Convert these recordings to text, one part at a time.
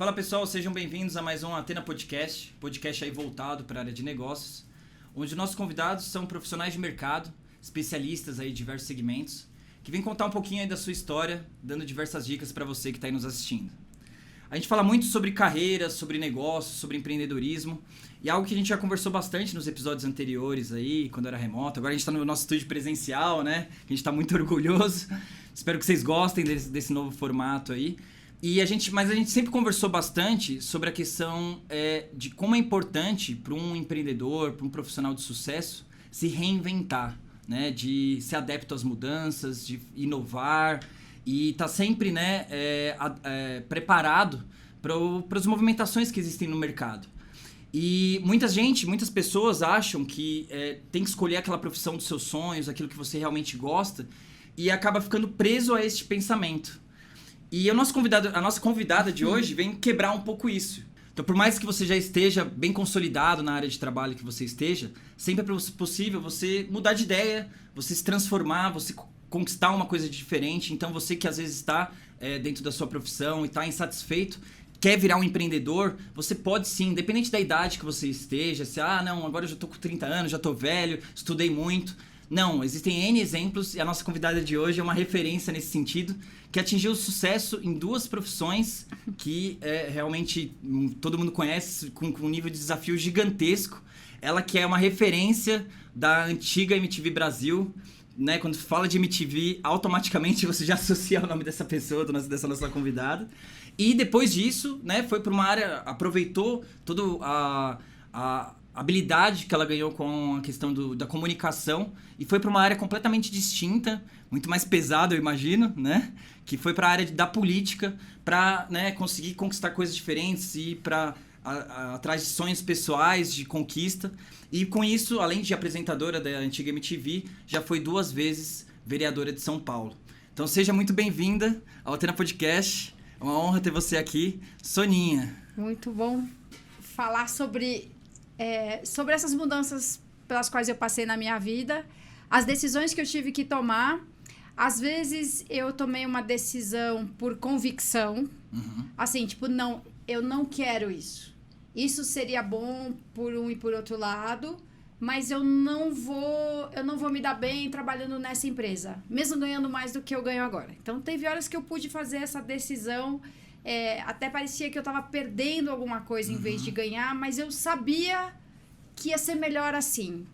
Fala pessoal, sejam bem-vindos a mais um Athena Podcast, podcast aí voltado para a área de negócios, onde nossos convidados são profissionais de mercado, especialistas aí em diversos segmentos, que vêm contar um pouquinho aí da sua história, dando diversas dicas para você que está aí nos assistindo. A gente fala muito sobre carreiras, sobre negócios, sobre empreendedorismo, e algo que a gente já conversou bastante nos episódios anteriores aí, quando era remoto. Agora a gente está no nosso estúdio presencial, né? A gente está muito orgulhoso. Espero que vocês gostem desse novo formato aí. Mas a gente sempre conversou bastante sobre a questão de como é importante para um empreendedor, para um profissional de sucesso, se reinventar, né? De ser adepto às mudanças, de inovar e estar sempre, né, preparado para as movimentações que existem no mercado. E muitas pessoas acham que tem que escolher aquela profissão dos seus sonhos, aquilo que você realmente gosta, e acaba ficando preso a este pensamento. E a nossa convidada de hoje vem quebrar um pouco isso. Então, por mais que você já esteja bem consolidado na área de trabalho que você esteja, sempre é possível você mudar de ideia, você se transformar, você conquistar uma coisa diferente. Então, você que às vezes está dentro da sua profissão e está insatisfeito, quer virar um empreendedor, você pode sim, independente da idade que você esteja, se, não, agora eu já estou com 30 anos, já estou velho, estudei muito. Não, existem N exemplos e a nossa convidada de hoje é uma referência nesse sentido, que atingiu sucesso em duas profissões que realmente todo mundo conhece, com um nível de desafio gigantesco. Ela que é uma referência da antiga MTV Brasil, né? Quando fala de MTV, automaticamente você já associa o nome dessa pessoa, dessa nossa convidada. E depois disso, né, foi para uma área, aproveitou toda a habilidade que ela ganhou com a questão da comunicação e foi para uma área completamente distinta, muito mais pesada, eu imagino, né? Que foi para a área da política, para, né, conseguir conquistar coisas diferentes e para atrás de sonhos pessoais, de conquista. E com isso, além de apresentadora da antiga MTV, já foi 2 vezes vereadora de São Paulo. Então seja muito bem-vinda ao Athena Podcast. É uma honra ter você aqui, Soninha. Muito bom falar sobre essas mudanças pelas quais eu passei na minha vida, as decisões que eu tive que tomar. Às vezes eu tomei uma decisão por convicção, assim, tipo, não, eu não quero isso. Isso seria bom por um e por outro lado, mas eu não vou me dar bem trabalhando nessa empresa, mesmo ganhando mais do que eu ganho agora. Então, teve horas que eu pude fazer essa decisão, até parecia que eu estava perdendo alguma coisa em vez de ganhar, mas eu sabia que ia ser melhor assim.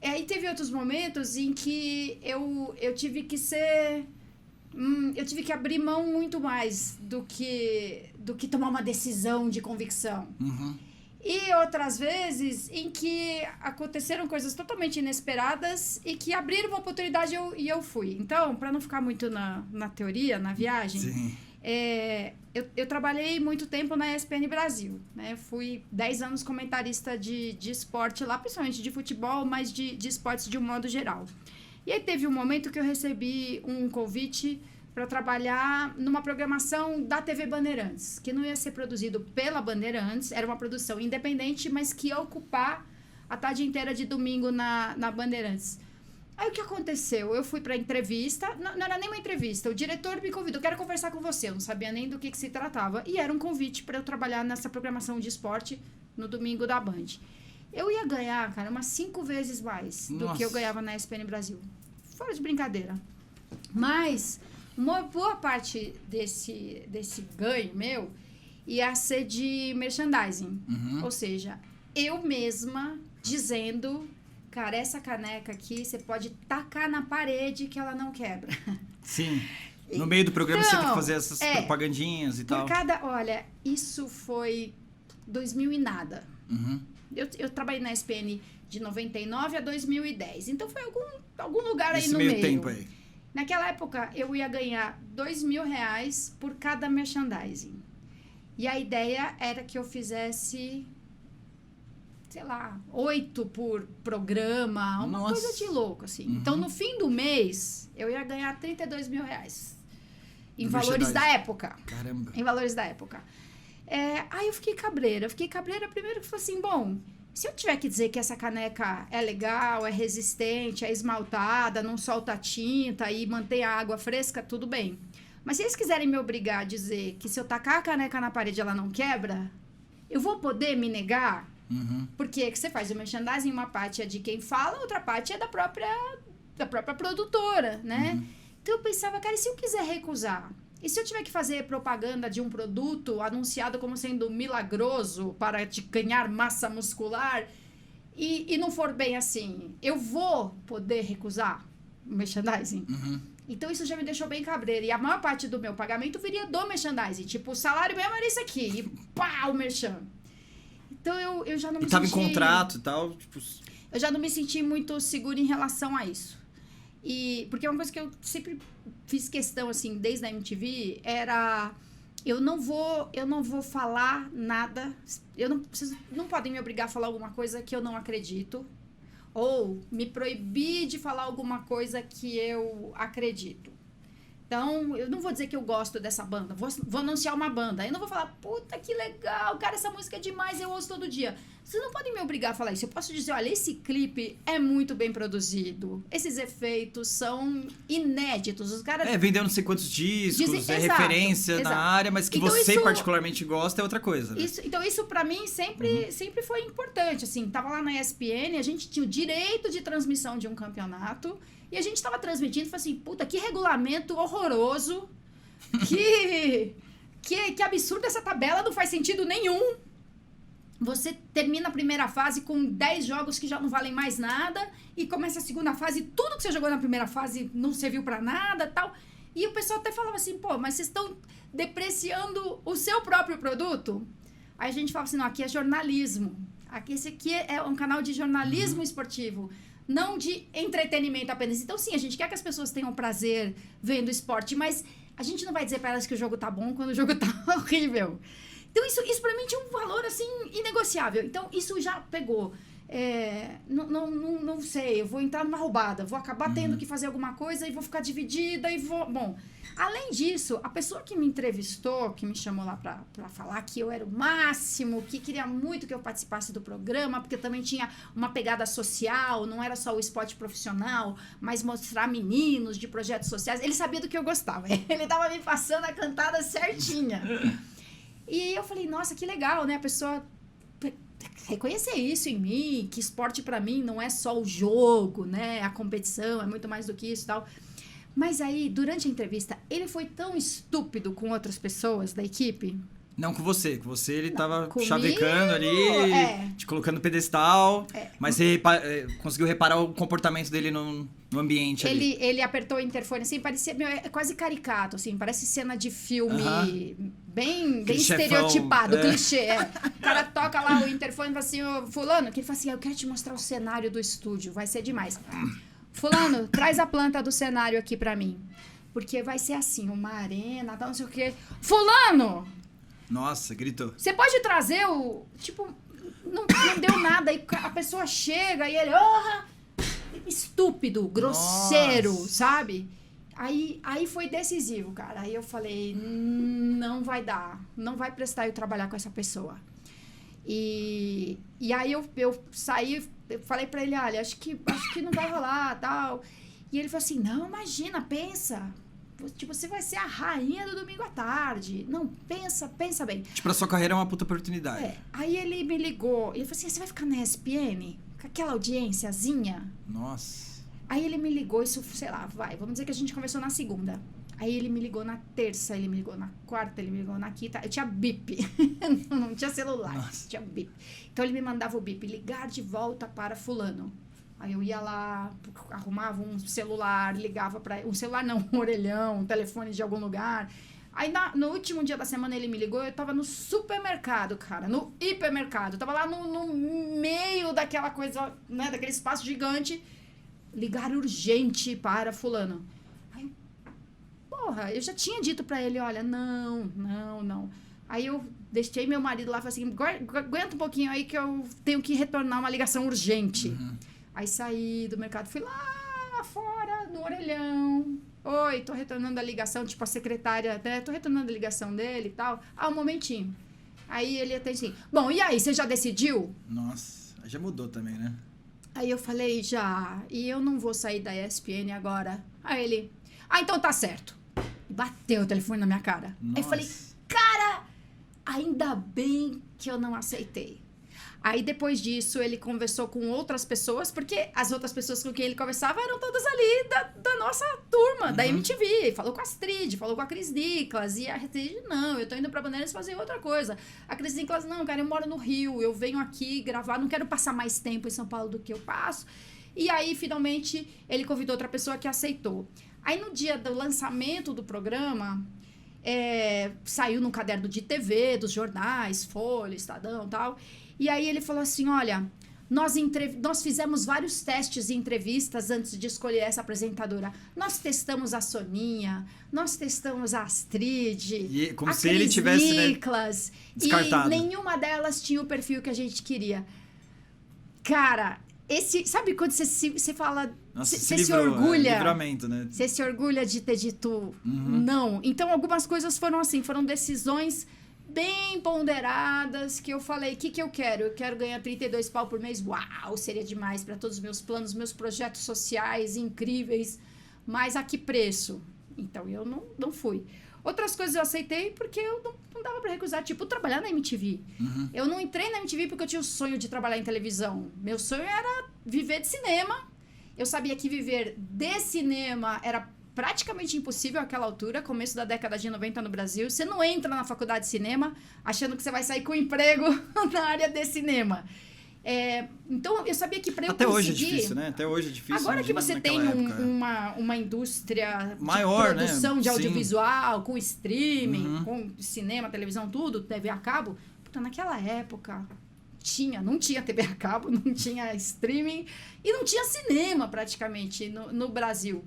Aí teve outros momentos em que eu tive que eu tive que abrir mão muito mais do que tomar uma decisão de convicção. E outras vezes em que aconteceram coisas totalmente inesperadas e que abriram uma oportunidade e eu fui. Então, para não ficar muito na teoria, na viagem, eu trabalhei muito tempo na ESPN Brasil, né? Fui 10 anos comentarista de esporte lá, principalmente de futebol, mas de esportes de um modo geral. E aí teve um momento que eu recebi um convite para trabalhar numa programação da TV Bandeirantes, que não ia ser produzido pela Bandeirantes, era uma produção independente, mas que ia ocupar a tarde inteira de domingo na Bandeirantes. Aí o que aconteceu? Eu fui para entrevista, não era nem uma entrevista, o diretor me convidou, quero conversar com você, eu não sabia nem do que se tratava, e era um convite para eu trabalhar nessa programação de esporte no domingo da Band. Eu ia ganhar, cara, umas 5 vezes mais do que eu ganhava na ESPN Brasil. Fora de brincadeira. Mas uma boa parte desse ganho meu ia ser de merchandising. Ou seja, eu mesma dizendo, cara, essa caneca aqui você pode tacar na parede que ela não quebra. Sim. No meio do programa você tem que fazer essas propagandinhas e tal. Olha, isso foi 2000 e nada. Eu trabalhei na ESPN de 99 a 2010. Então foi algum lugar aí no meio. Esse meio tempo aí. Naquela época, eu ia ganhar R$2.000 por cada merchandising. E a ideia era que eu fizesse, sei lá, 8 por programa, uma coisa de louco, assim. Então, no fim do mês, eu ia ganhar R$32.000. Em valores da época. Caramba. Em valores da época. Aí eu fiquei cabreira. Primeiro que falei assim, bom, se eu tiver que dizer que essa caneca é legal, é resistente, é esmaltada, não solta tinta e mantém a água fresca, tudo bem. Mas se eles quiserem me obrigar a dizer que se eu tacar a caneca na parede ela não quebra, eu vou poder me negar? Porque que você faz o merchandising, uma parte é de quem fala, outra parte é da própria produtora, né? Então eu pensava, cara, e se eu quiser recusar? E se eu tiver que fazer propaganda de um produto anunciado como sendo milagroso para te ganhar massa muscular e não for bem assim, eu vou poder recusar o merchandising? Então isso já me deixou bem cabreira. E a maior parte do meu pagamento viria do merchandising. Tipo, o salário mesmo era isso aqui. E pá, o merchan. Então eu já não me senti... tava em contrato e tal, tipo... Eu já não me senti muito segura em relação a isso. Porque uma coisa que eu sempre fiz questão, assim, desde a MTV, era... Eu não vou falar nada... Vocês não podem me obrigar a falar alguma coisa que eu não acredito. Ou me proibir de falar alguma coisa que eu acredito. Então, eu não vou dizer que eu gosto dessa banda. Vou anunciar uma banda. Aí eu não vou falar, puta, que legal, cara, essa música é demais, eu ouço todo dia. Vocês não podem me obrigar a falar isso. Eu posso dizer, olha, esse clipe é muito bem produzido. Esses efeitos são inéditos. Os caras... vendeu não sei quantos discos, exato, referência na área, mas que então você isso, particularmente gosta é outra coisa. Né? Então, isso pra mim sempre foi importante. Assim, tava lá na ESPN, a gente tinha o direito de transmissão de um campeonato. E a gente estava transmitindo e falou assim, puta, que regulamento horroroso, que absurdo essa tabela, não faz sentido nenhum. Você termina a primeira fase com 10 jogos que já não valem mais nada e começa a segunda fase, tudo que você jogou na primeira fase não serviu pra nada, tal. E o pessoal até falava assim, pô, mas vocês estão depreciando o seu próprio produto? Aí a gente falava assim, não, aqui é jornalismo. Esse aqui é um canal de jornalismo esportivo. Não de entretenimento apenas. Então, sim, a gente quer que as pessoas tenham prazer vendo esporte, mas a gente não vai dizer para elas que o jogo tá bom quando o jogo tá horrível. Então, isso para mim tinha um valor, assim, inegociável. Então, isso já pegou. Não sei, eu vou entrar numa roubada, vou acabar tendo que fazer alguma coisa e vou ficar dividida e vou... Bom, além disso, a pessoa que me entrevistou, que me chamou lá pra falar que eu era o máximo, que queria muito que eu participasse do programa, porque também tinha uma pegada social, não era só o esporte profissional, mas mostrar meninos de projetos sociais. Ele sabia do que eu gostava, ele tava me passando a cantada certinha. E eu falei, nossa, que legal, né? A pessoa... reconhecer isso em mim, que esporte pra mim não é só o jogo, né, a competição, é muito mais do que isso e tal. Mas aí, durante a entrevista, ele foi tão estúpido com outras pessoas da equipe. Não com você ele tava comigo, chavecando ali, te colocando no pedestal, mas você conseguiu reparar o comportamento dele no ambiente ali. Ele apertou o interfone, assim, parecia é quase caricato, assim, parece cena de filme bem estereotipado, clichê. O cara toca lá o interfone e fala assim, ô, fulano, que ele fala assim, eu quero te mostrar o cenário do estúdio, vai ser demais. Fulano, traz a planta do cenário aqui pra mim, porque vai ser assim, uma arena, tal, não sei o quê. Fulano! Nossa, gritou. Você pode trazer o... Tipo, não deu nada. Aí a pessoa chega e ele... estúpido, grosseiro, sabe? Aí foi decisivo, cara. Aí eu falei, não vai dar. Não vai prestar eu trabalhar com essa pessoa. E aí eu saí, eu falei pra ele, olha, acho que não vai rolar, tal. E ele falou assim, não, imagina, pensa... Tipo, você vai ser a rainha do domingo à tarde. Não, pensa bem. Tipo, a sua carreira é uma puta oportunidade. Aí ele me ligou. Ele falou assim, você vai ficar na ESPN? Com aquela audiênciazinha? Nossa. Aí ele me ligou, isso, sei lá, vamos dizer que a gente conversou na segunda. Aí ele me ligou na terça, ele me ligou na quarta, ele me ligou na quinta. Eu tinha bip. Não tinha celular, tinha bip. Então ele me mandava o bip, ligar de volta para fulano. Aí eu ia lá, arrumava um celular, ligava para... Um celular não, um orelhão, um telefone de algum lugar. Aí no último dia da semana ele me ligou, eu tava no supermercado, cara, no hipermercado. Eu tava lá no meio daquela coisa, né, daquele espaço gigante. Ligar urgente para fulano. Aí, porra, eu já tinha dito pra ele, olha, não. Aí eu deixei meu marido lá e falei assim, aguenta um pouquinho aí que eu tenho que retornar uma ligação urgente. Aí saí do mercado, fui lá fora, no orelhão. Oi, tô retornando a ligação, tipo a secretária, né? Tô retornando a ligação dele e tal. Um momentinho. Aí ele até assim, bom, e aí, você já decidiu? Nossa, já mudou também, né? Aí eu falei, já, e eu não vou sair da ESPN agora. Aí ele, então tá certo. E bateu o telefone na minha cara. Nossa. Aí eu falei, cara, ainda bem que eu não aceitei. Aí, depois disso, ele conversou com outras pessoas, porque as outras pessoas com quem ele conversava eram todas ali da nossa turma, da MTV. Falou com a Astrid, falou com a Cris Nicolas. E a Astrid, não, eu tô indo pra Bandeirantes fazer outra coisa. A Cris Nicolas, não, cara, eu moro no Rio, eu venho aqui gravar, não quero passar mais tempo em São Paulo do que eu passo. E aí, finalmente, ele convidou outra pessoa que aceitou. Aí, no dia do lançamento do programa... saiu no caderno de TV, dos jornais, Folha, Estadão e tal. E aí ele falou assim, olha, nós fizemos vários testes e entrevistas antes de escolher essa apresentadora. Nós testamos a Soninha, nós testamos a Astrid, como a se Cris ele tivesse, Nicolas, descartado. E nenhuma delas tinha o perfil que a gente queria. Cara, sabe quando você fala... Nossa, você se orgulha. Livramento, né? Você se orgulha de ter dito não. Então, algumas coisas foram assim, foram decisões bem ponderadas que eu falei, o que eu quero? Eu quero ganhar 32 pau por mês. Uau, seria demais para todos os meus planos, meus projetos sociais incríveis. Mas a que preço? Então, eu não fui. Outras coisas eu aceitei porque eu não dava para recusar. Tipo, trabalhar na MTV. Eu não entrei na MTV porque eu tinha o sonho de trabalhar em televisão. Meu sonho era viver de cinema. Eu sabia que viver de cinema era praticamente impossível àquela altura, começo da década de 90 no Brasil. Você não entra na faculdade de cinema achando que você vai sair com emprego na área de cinema. Então, eu sabia que para eu conseguir... Até hoje é difícil, né? Até hoje é difícil. Agora que você tem uma indústria maior, de produção, né? De audiovisual, Sim. Com streaming, com cinema, televisão, tudo, TV a cabo. Puta, naquela época... não tinha TV a cabo, não tinha streaming e não tinha cinema praticamente no Brasil.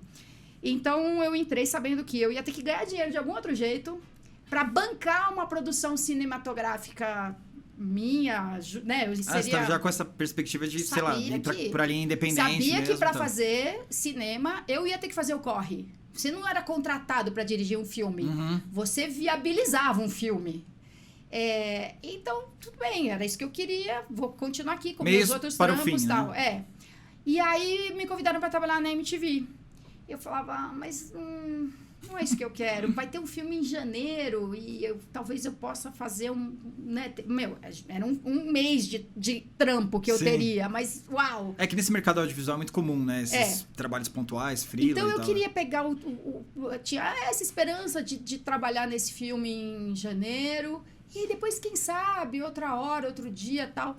Então eu entrei sabendo que eu ia ter que ganhar dinheiro de algum outro jeito para bancar uma produção cinematográfica minha, né? Você estava já com essa perspectiva de, sei lá, ir para a linha independente. Sabia mesmo, que para fazer cinema eu ia ter que fazer o corre. Você não era contratado para dirigir um filme, você viabilizava um filme. Então, tudo bem, era isso que eu queria, vou continuar aqui com meus outros trampos e tal. Né? E aí me convidaram para trabalhar na MTV. Eu falava, mas não é isso que eu quero. Vai ter um filme em janeiro e talvez eu possa fazer né, era um mês de trampo que eu teria, mas uau! É que nesse mercado audiovisual é muito comum, né? Esses trabalhos pontuais, freela Então eu e tal. queria pegar tinha essa esperança de trabalhar nesse filme em janeiro. E depois, quem sabe, outra hora, outro dia, tal.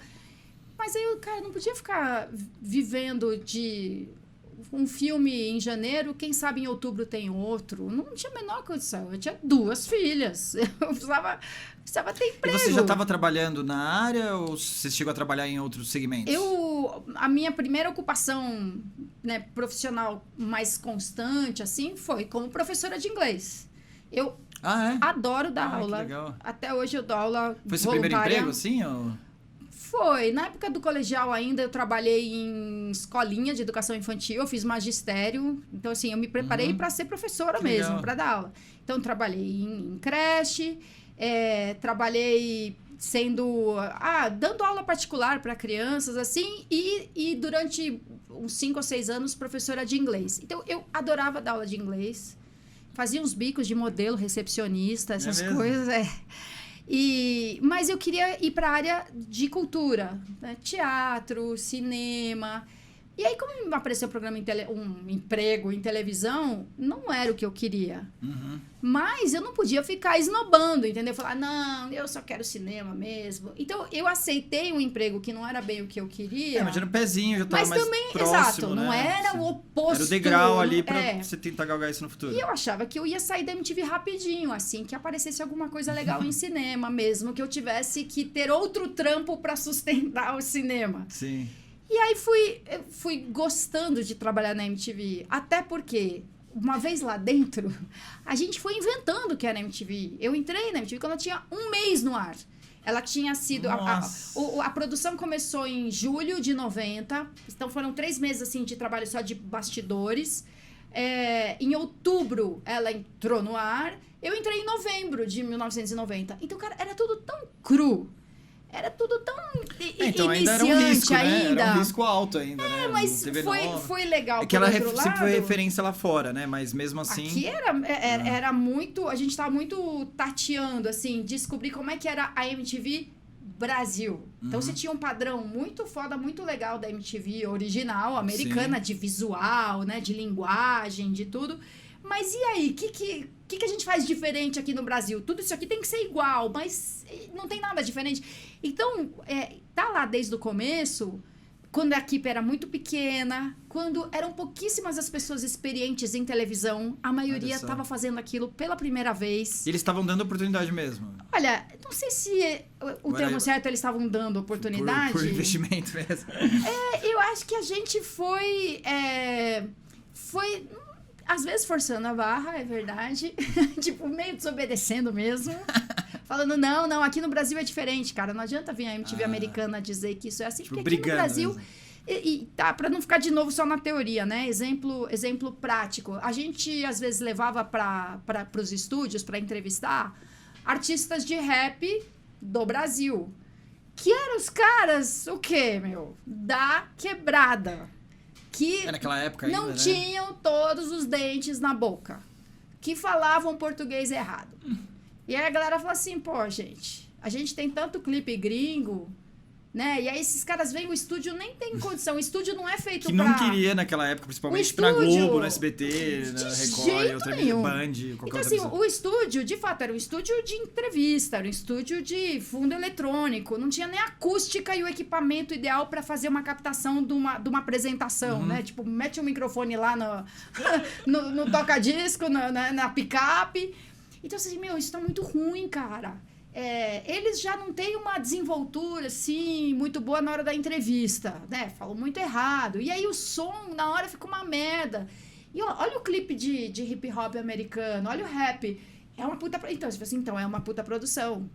Mas aí, cara, não podia ficar vivendo de um filme em janeiro, quem sabe em outubro tem outro. Não tinha a menor condição. Eu tinha 2 filhas. Eu precisava ter emprego. E você já estava trabalhando na área ou você chegou a trabalhar em outros segmentos? A minha primeira ocupação, né, profissional mais constante, assim, foi como professora de inglês. Eu adoro dar aula. Que legal. Até hoje eu dou aula Foi seu primeiro emprego, assim? Ou... Foi. Na época do colegial ainda, eu trabalhei em escolinha de educação infantil, eu fiz magistério. Então, assim, eu me preparei para ser professora mesmo, para dar aula. Então, trabalhei em creche, trabalhei dando aula particular para crianças, assim, e durante uns 5 ou 6 anos, professora de inglês. Então, eu adorava dar aula de inglês. Fazia uns bicos de modelo, recepcionista, essas coisas. Mas eu queria ir para a área de cultura, né? Teatro, cinema. E aí, como me apareceu um emprego em televisão, não era o que eu queria. Mas eu não podia ficar esnobando, entendeu? Falar, não, eu só quero cinema mesmo. Então, eu aceitei um emprego que não era bem o que eu queria. Mas era um pezinho, já estava mais também, próximo, exato, né? não era o oposto. Era o degrau ali para você tentar galgar isso no futuro. E eu achava que eu ia sair da MTV rapidinho, assim, que aparecesse alguma coisa legal em cinema mesmo, que eu tivesse que ter outro trampo para sustentar o cinema. Sim. E aí fui gostando de trabalhar na MTV, até porque, uma vez lá dentro, a gente foi inventando o que era a MTV. Eu entrei na MTV quando eu tinha 1 mês no ar. Ela tinha sido... A produção começou em julho de 90, então foram 3 meses assim, de trabalho só de bastidores. Em outubro, ela entrou no ar. Eu entrei em novembro de 1990. Então, cara, era tudo tão cru. era tudo tão Então iniciante ainda era um risco, né? ainda. Era um risco alto ainda, né? Mas foi legal. É que ela por outro sempre foi lado. referência lá fora, né? Mas mesmo assim... Aqui era muito... A gente tava muito tateando, assim, descobrir como é que era a MTV Brasil. Então, você tinha um padrão muito foda, muito legal da MTV original, americana, de visual, né? De linguagem, de tudo. Mas e aí? O que a gente faz diferente aqui no Brasil? Tudo isso aqui tem que ser igual, mas não tem nada diferente. Então, tá lá desde o começo, quando a equipe era muito pequena, quando eram pouquíssimas as pessoas experientes em televisão, a maioria estava fazendo aquilo pela primeira vez. E eles estavam dando oportunidade mesmo. Olha, não sei se o termo certo eles estavam dando oportunidade. Por investimento mesmo. Eu acho que a gente foi às vezes forçando a barra, é verdade. Tipo, meio desobedecendo mesmo. Falando, não, aqui no Brasil é diferente, cara. Não adianta vir a MTV americana dizer que isso é assim, tipo, porque aqui no Brasil... Mesmo. E tá, pra não ficar de novo só na teoria, né? Exemplo prático. A gente, às vezes, levava pros estúdios pra entrevistar artistas de rap do Brasil. Que eram os caras, o quê, meu? Da quebrada. Que naquela época ainda, não né? tinham todos os dentes na boca. Que falavam português errado. E aí a galera fala assim, pô, gente, a gente tem tanto clipe gringo, né? E aí esses caras vêm, o estúdio nem tem condição. O estúdio não é feito que pra... não queria naquela época, principalmente na Globo, no SBT, na Record, outra Band, então, assim, o estúdio, de fato, era um estúdio de entrevista, era um estúdio de fundo eletrônico, não tinha nem acústica e o equipamento ideal para fazer uma captação de uma apresentação, né? Tipo, mete um microfone lá no toca-disco, na picape. Então, assim, isso tá muito ruim, cara. Eles já não têm uma desenvoltura, assim, muito boa na hora da entrevista, né? Falam muito errado. E aí o som, na hora, fica uma merda. E olha o clipe de hip hop americano, olha o rap. É uma puta... Então, você fala assim, é uma puta produção.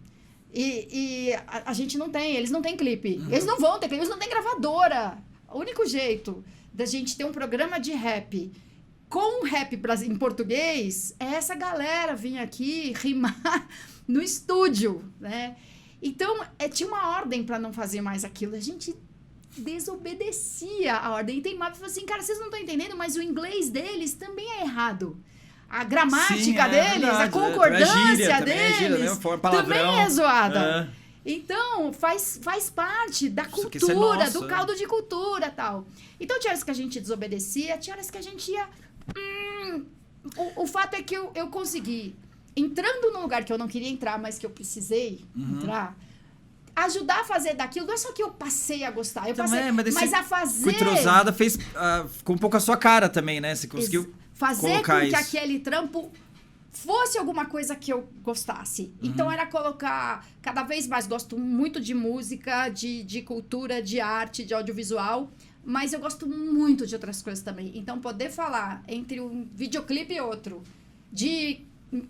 E a gente não tem, eles não têm clipe. Eles não vão ter clipe, eles não têm gravadora. O único jeito da gente ter um programa de rap com rap em português é essa galera vir aqui rimar no estúdio, né? Então, tinha uma ordem para não fazer mais aquilo. A gente desobedecia a ordem. E tem mapa e falou assim, cara, vocês não estão entendendo, mas o inglês deles também é errado. A gramática deles, verdade, a concordância deles também é zoada. Então, faz parte da cultura, do caldo de cultura e tal. Então, tinha horas que a gente desobedecia, tinha horas que a gente ia... O fato é que eu consegui, entrando num lugar que eu não queria entrar, mas que eu precisei entrar, ajudar a fazer daquilo. Não é só que eu passei a gostar, mas a fazer... Com entrosada fez com um pouco a sua cara também, né? Você conseguiu fazer com que aquele trampo fosse alguma coisa que eu gostasse. Então, era colocar... Cada vez mais, gosto muito de música, de cultura, de arte, de audiovisual... Mas eu gosto muito de outras coisas também. Então, poder falar entre um videoclipe e outro de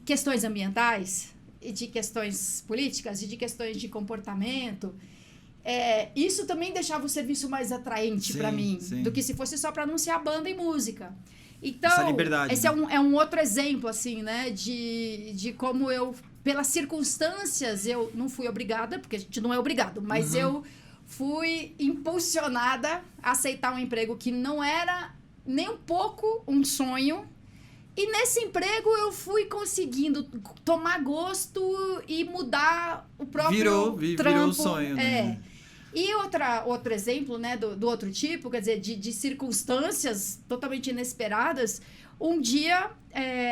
questões ambientais, e de questões políticas, e de questões de comportamento, isso também deixava o serviço mais atraente para mim, do que se fosse só para anunciar banda e música. Então, essa liberdade, esse é um outro exemplo, assim, né? De como eu, pelas circunstâncias, eu não fui obrigada, porque a gente não é obrigado, mas eu... fui impulsionada a aceitar um emprego que não era nem um pouco um sonho. E nesse emprego eu fui conseguindo tomar gosto e mudar o próprio trampo. Virou o sonho, né? E outro exemplo, né, do outro tipo, quer dizer, de circunstâncias totalmente inesperadas. Um dia,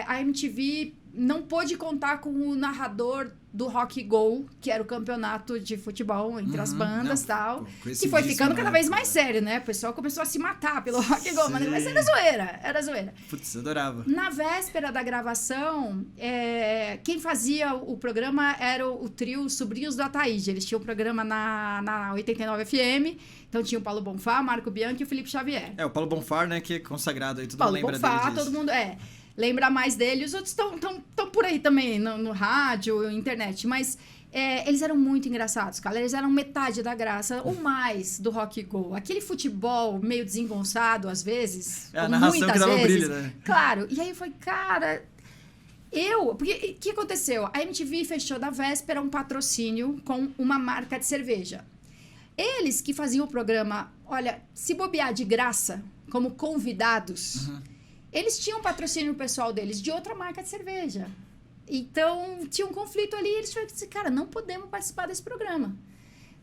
a MTV não pôde contar com o narrador do Rock Go, que era o campeonato de futebol entre as bandas e tal, que foi ficando cada vez mais sério, né? O pessoal começou a se matar pelo Rock Go, mas era zoeira. Putz, eu adorava. Na véspera da gravação, quem fazia o programa era o trio Sobrinhos do Ataíde. Eles tinham um programa na 89 FM, então tinha o Paulo Bonfá, Marco Bianchi e o Felipe Xavier. O Paulo Bonfá, né, que é consagrado aí, todo mundo lembra dele disso. Todo mundo, lembra mais dele. Os outros estão por aí também, no rádio, internet. Mas eles eram muito engraçados, cara. Eles eram metade da graça, ou mais, do Rock Go. Aquele futebol meio desengonçado, às vezes. A narração que dava brilho, né? Claro. E aí foi, cara... Porque o que aconteceu? A MTV fechou da véspera um patrocínio com uma marca de cerveja. Eles que faziam o programa, olha, se bobear de graça, como convidados, eles tinham patrocínio pessoal deles de outra marca de cerveja. Então, tinha um conflito ali, eles falaram assim, cara, não podemos participar desse programa.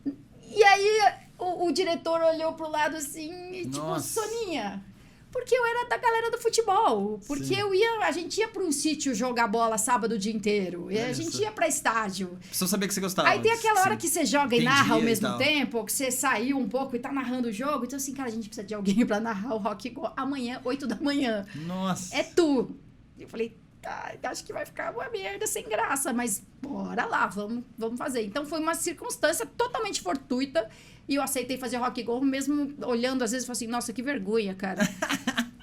E aí, o diretor olhou pro lado assim, e tipo, Soninha, porque eu era da galera do futebol, porque a gente ia para um sítio jogar bola sábado o dia inteiro, e a gente ia para estádio. Só sabia que você gostava. Aí tem aquela hora que você joga e narra ao mesmo tempo, que você saiu um pouco e tá narrando o jogo, então assim, cara, a gente precisa de alguém para narrar o Rock Go amanhã, 8 da manhã. Nossa. É tu. Eu falei, acho que vai ficar uma merda sem graça, mas bora lá, vamos fazer. Então foi uma circunstância totalmente fortuita e eu aceitei fazer Rock Go, mesmo olhando às vezes e falei assim, nossa, que vergonha, cara.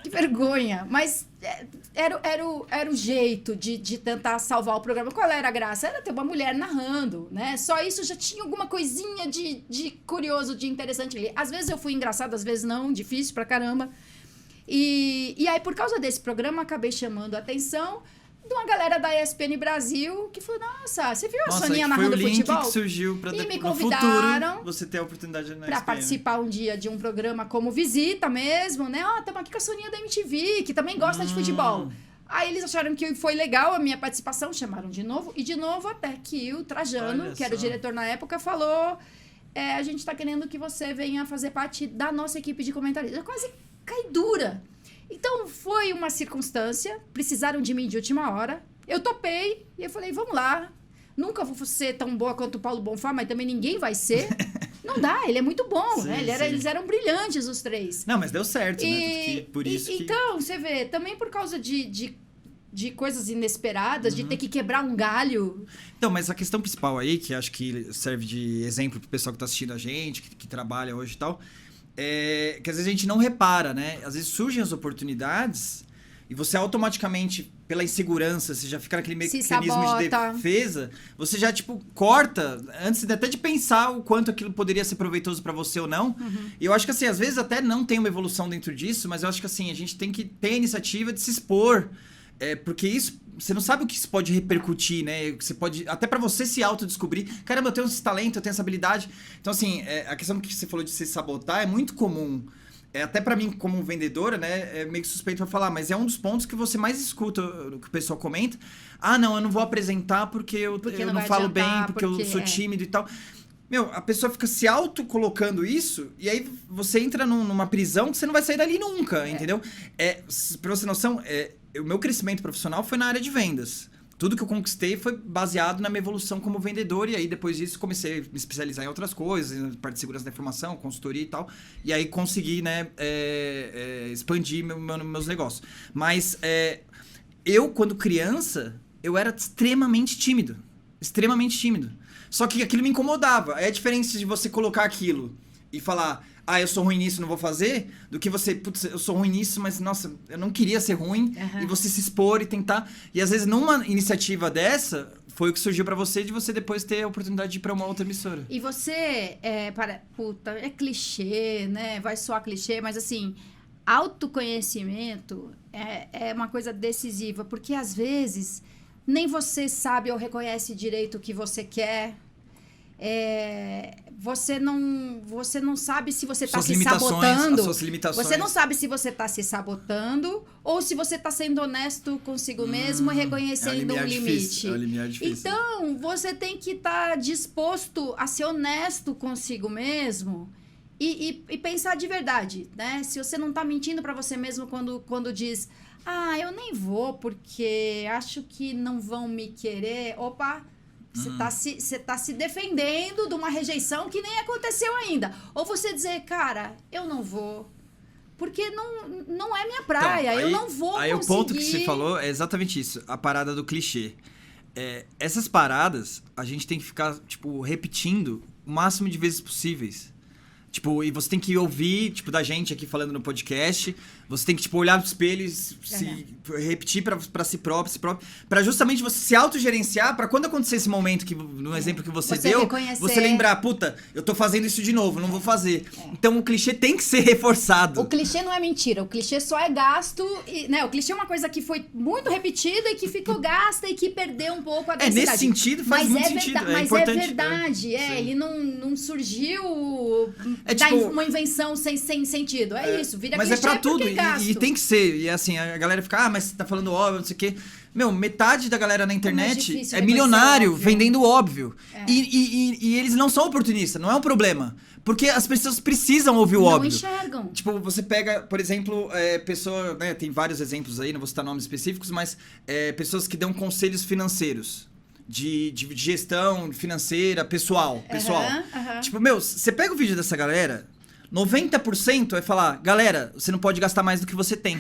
Que vergonha. Mas era o jeito de tentar salvar o programa. Qual era a graça? Era ter uma mulher narrando, né? Só isso já tinha alguma coisinha de curioso, de interessante ali. Às vezes eu fui engraçada, às vezes não, difícil pra caramba. E aí, por causa desse programa, acabei chamando a atenção de uma galera da ESPN Brasil que falou, nossa, você viu a Soninha narrando futebol? Foi o link que surgiu pra me no convidaram futuro você ter a oportunidade na pra ESPN. participar um dia de um programa como visita mesmo, né? Estamos aqui com a Soninha da MTV, que também gosta de futebol. Aí eles acharam que foi legal a minha participação, chamaram de novo, até que o Trajano, que era o diretor na época, falou, a gente tá querendo que você venha fazer parte da nossa equipe de comentaristas. Eu quase caí dura. Então, foi uma circunstância, precisaram de mim de última hora, eu topei e eu falei, vamos lá, nunca vou ser tão boa quanto o Paulo Bonfá, mas também ninguém vai ser. Não dá, ele é muito bom, sim, né? Eles eram brilhantes, os três. Não, mas deu certo, né? Por isso que... Então, você vê, também por causa de coisas inesperadas, de ter que quebrar um galho. Então, mas a questão principal aí, que acho que serve de exemplo pro pessoal que tá assistindo a gente, que trabalha hoje e tal... que às vezes a gente não repara, né? Às vezes surgem as oportunidades e você automaticamente, pela insegurança, você já fica naquele mecanismo de defesa, você já, tipo, corta, antes até de pensar o quanto aquilo poderia ser proveitoso pra você ou não. E eu acho que, assim, às vezes até não tem uma evolução dentro disso, mas eu acho que, assim, a gente tem que ter a iniciativa de se expor, porque isso... Você não sabe o que isso pode repercutir, né? Você pode, até pra você se autodescobrir. Caramba, eu tenho esse talento, eu tenho essa habilidade. Então, assim, a questão que você falou de se sabotar é muito comum. Até pra mim, como vendedora, né? É meio suspeito pra falar, mas é um dos pontos que você mais escuta, que o pessoal comenta. Ah, não, eu não vou apresentar porque eu não falo bem, porque eu sou tímido e tal. Meu, a pessoa fica se auto-colocando isso e aí você entra numa prisão que você não vai sair dali nunca, entendeu? Pra você ter noção... O meu crescimento profissional foi na área de vendas. Tudo que eu conquistei foi baseado na minha evolução como vendedor. E aí, depois disso, comecei a me especializar em outras coisas. Parte de segurança da informação, consultoria e tal. E aí, consegui, né, expandir meus negócios. Mas eu, quando criança, eu era extremamente tímido. Extremamente tímido. Só que aquilo me incomodava. É a diferença de você colocar aquilo e falar... eu sou ruim nisso, não vou fazer, do que você, putz, eu sou ruim nisso, mas, nossa, eu não queria ser ruim, e você se expor e tentar. E, às vezes, numa iniciativa dessa, foi o que surgiu pra você, de você depois ter a oportunidade de ir pra uma outra emissora. E você, puta, é clichê, né? Vai soar clichê, mas, assim, autoconhecimento é uma coisa decisiva, porque, às vezes, nem você sabe ou reconhece direito o que você quer. Você não sabe se você está se sabotando. As suas limitações. Você não sabe se você está se sabotando ou se você está sendo honesto consigo mesmo e reconhecendo um limite. É um limiar difícil. Então, você tem que estar disposto a ser honesto consigo mesmo e pensar de verdade, né? Se você não está mentindo para você mesmo quando diz, eu nem vou porque acho que não vão me querer. Opa! Você tá se defendendo de uma rejeição que nem aconteceu ainda. Ou você dizer, cara, eu não vou. Porque não é minha praia. Então, eu não vou conseguir. Aí o ponto que você falou é exatamente isso. A parada do clichê. Essas paradas, a gente tem que ficar, tipo, repetindo o máximo de vezes possíveis. Tipo, e você tem que ouvir, tipo, da gente aqui falando no podcast, Você tem que, tipo, olhar no espelho e se repetir pra si próprio, pra justamente você se autogerenciar, pra quando acontecer esse momento, no exemplo que você deu, reconhecer. você lembrar, puta, eu tô fazendo isso de novo, não vou fazer. Então o clichê tem que ser reforçado. O clichê não é mentira, o clichê só é gasto, né? O clichê é uma coisa que foi muito repetida e que ficou gasta e que perdeu um pouco a densidade. Nesse sentido faz muito sentido. Mas importante, é verdade, ele não surgiu uma invenção sem sentido. É isso, vira mas clichê pra tudo, e tem que ser. E assim, a galera fica, mas você tá falando óbvio, não sei o quê. Meu, metade da galera na internet é milionário vendendo óbvio. E eles não são oportunistas, não é um problema. Porque as pessoas precisam ouvir o óbvio. Não enxergam. Tipo, você pega, por exemplo, pessoa, né, tem vários exemplos aí, não vou citar nomes específicos, mas pessoas que dão conselhos financeiros. De gestão financeira, pessoal. Tipo, meu, você pega o vídeo dessa galera, 90% vai falar, galera, você não pode gastar mais do que você tem.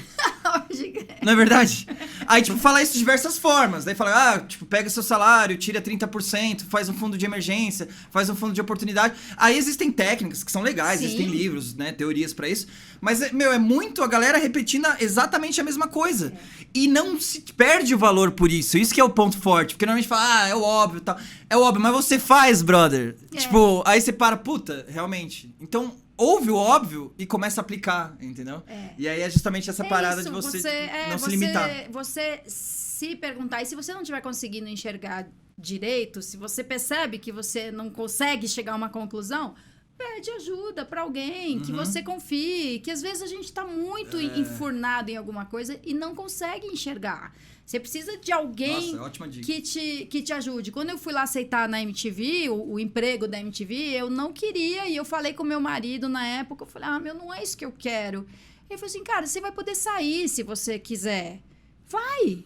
Não é verdade? Aí, tipo, fala isso de diversas formas. Daí fala, tipo, pega seu salário, tira 30%, faz um fundo de emergência, faz um fundo de oportunidade. Aí existem técnicas que são legais, existem livros, né, teorias pra isso. Mas, meu, é muito a galera repetindo exatamente a mesma coisa. E não se perde o valor por isso. Isso que é o ponto forte. Porque normalmente fala, é o óbvio e tal. É óbvio, mas você faz, brother. Tipo, aí você para, puta, realmente. Então, ouve o óbvio e começa a aplicar, entendeu? E aí é justamente essa parada isso, de você não se limitar. Você se perguntar, e se você não estiver conseguindo enxergar direito, se você percebe que você não consegue chegar a uma conclusão, pede ajuda pra alguém que você confie, que às vezes a gente tá muito enfurnado em alguma coisa e não consegue enxergar. Você precisa de alguém que te ajude. Quando eu fui lá aceitar na MTV, o emprego da MTV, eu não queria. E eu falei com meu marido na época, eu falei, não é isso que eu quero. Ele falou assim, cara, você vai poder sair se você quiser. Vai!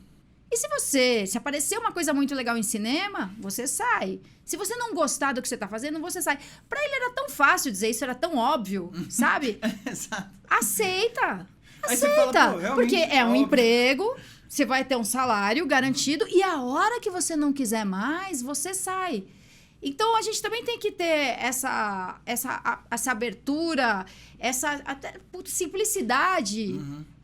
E se aparecer uma coisa muito legal em cinema, você sai. Se você não gostar do que você tá fazendo, você sai. Pra ele era tão fácil dizer isso, era tão óbvio, sabe? Exato. Aceita! Aí você fala, pô, porque é um emprego... Você vai ter um salário garantido e a hora que você não quiser mais, você sai. Então, a gente também tem que ter essa abertura, essa simplicidade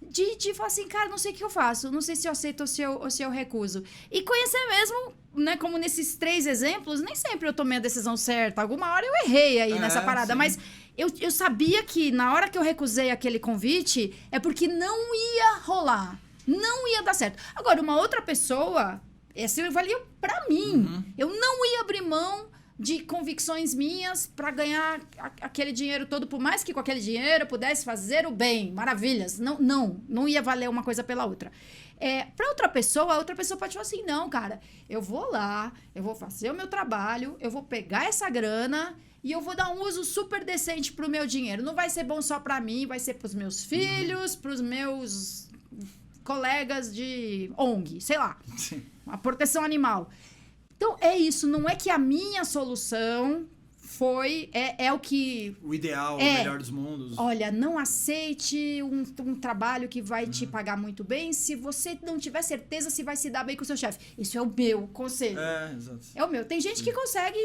de falar assim, cara, não sei o que eu faço, não sei se eu aceito ou se eu recuso. E conhecer mesmo, né, como nesses 3 exemplos, nem sempre eu tomei a decisão certa. Alguma hora eu errei aí nessa parada, mas... Eu sabia que na hora que eu recusei aquele convite, é porque não ia rolar. Não ia dar certo. Agora, uma outra pessoa, essa valia pra mim. Eu não ia abrir mão de convicções minhas pra ganhar aquele dinheiro todo, por mais que com aquele dinheiro eu pudesse fazer o bem, maravilhas. Não ia valer uma coisa pela outra. Pra outra pessoa, a outra pessoa pode falar assim, não, cara, eu vou lá, eu vou fazer o meu trabalho, eu vou pegar essa grana e eu vou dar um uso super decente pro meu dinheiro. Não vai ser bom só pra mim, vai ser pros meus filhos, pros meus... colegas de ONG, sei lá, uma proteção animal. Então, é isso, não é que a minha solução é o que... O ideal, o melhor dos mundos. Olha, não aceite um trabalho que vai te pagar muito bem se você não tiver certeza se vai se dar bem com o seu chefe. Isso é o meu conselho. Exato. É o meu. Tem gente que consegue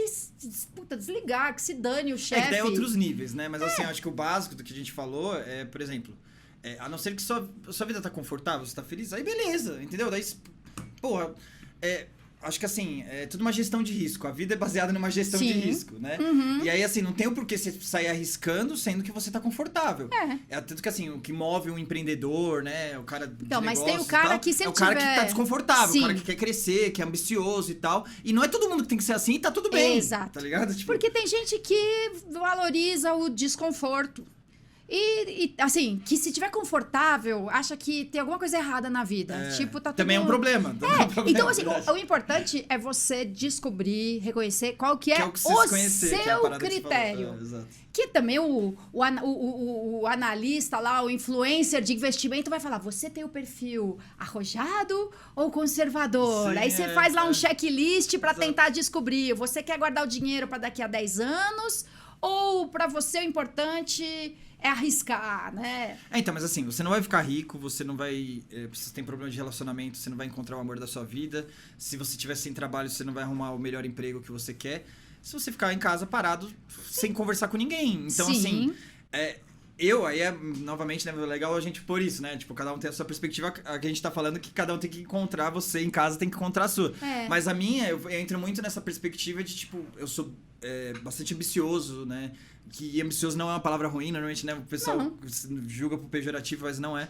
desligar, que se dane o chefe. Que tem outros níveis, né? Mas assim, eu acho que o básico do que a gente falou é, por exemplo... a não ser que sua vida tá confortável, você tá feliz, aí beleza, entendeu? Daí, porra, acho que assim, é tudo uma gestão de risco. A vida é baseada numa gestão de risco, né? E aí, assim, não tem o porquê você sair arriscando sendo que você tá confortável. Tanto que, assim, o que move um empreendedor, né? O cara de mas tem o cara que sempre é o cara que tá desconfortável, o cara que quer crescer, que é ambicioso e tal. E não é todo mundo que tem que ser assim e tá tudo bem. Exato. Tá ligado? Tipo... Porque tem gente que valoriza o desconforto. E, assim, que se tiver confortável, acha que tem alguma coisa errada na vida. Tipo, tá tudo... Também é um problema. Então, assim, o importante é você descobrir, reconhecer qual que é, o seu critério. Que também o analista lá, o influencer de investimento vai falar, você tem o perfil arrojado ou conservador? Aí você faz lá um checklist pra tentar descobrir. Você quer guardar o dinheiro pra daqui a 10 anos? Ou pra você o importante... é arriscar, né? Então, mas assim, você não vai ficar rico, você não vai... se você tem problema de relacionamento, você não vai encontrar o amor da sua vida. Se você estiver sem trabalho, você não vai arrumar o melhor emprego que você quer. Se você ficar em casa parado, sem conversar com ninguém. Então, assim, aí é, novamente, né, legal a gente pôr isso, né? Tipo, cada um tem a sua perspectiva, a que a gente tá falando que cada um tem que encontrar, você em casa tem que encontrar a sua. Mas a minha, eu entro muito nessa perspectiva de, tipo, eu sou bastante ambicioso, né? Que ambicioso não é uma palavra ruim, normalmente, né? O pessoal julga por pejorativo, mas não é.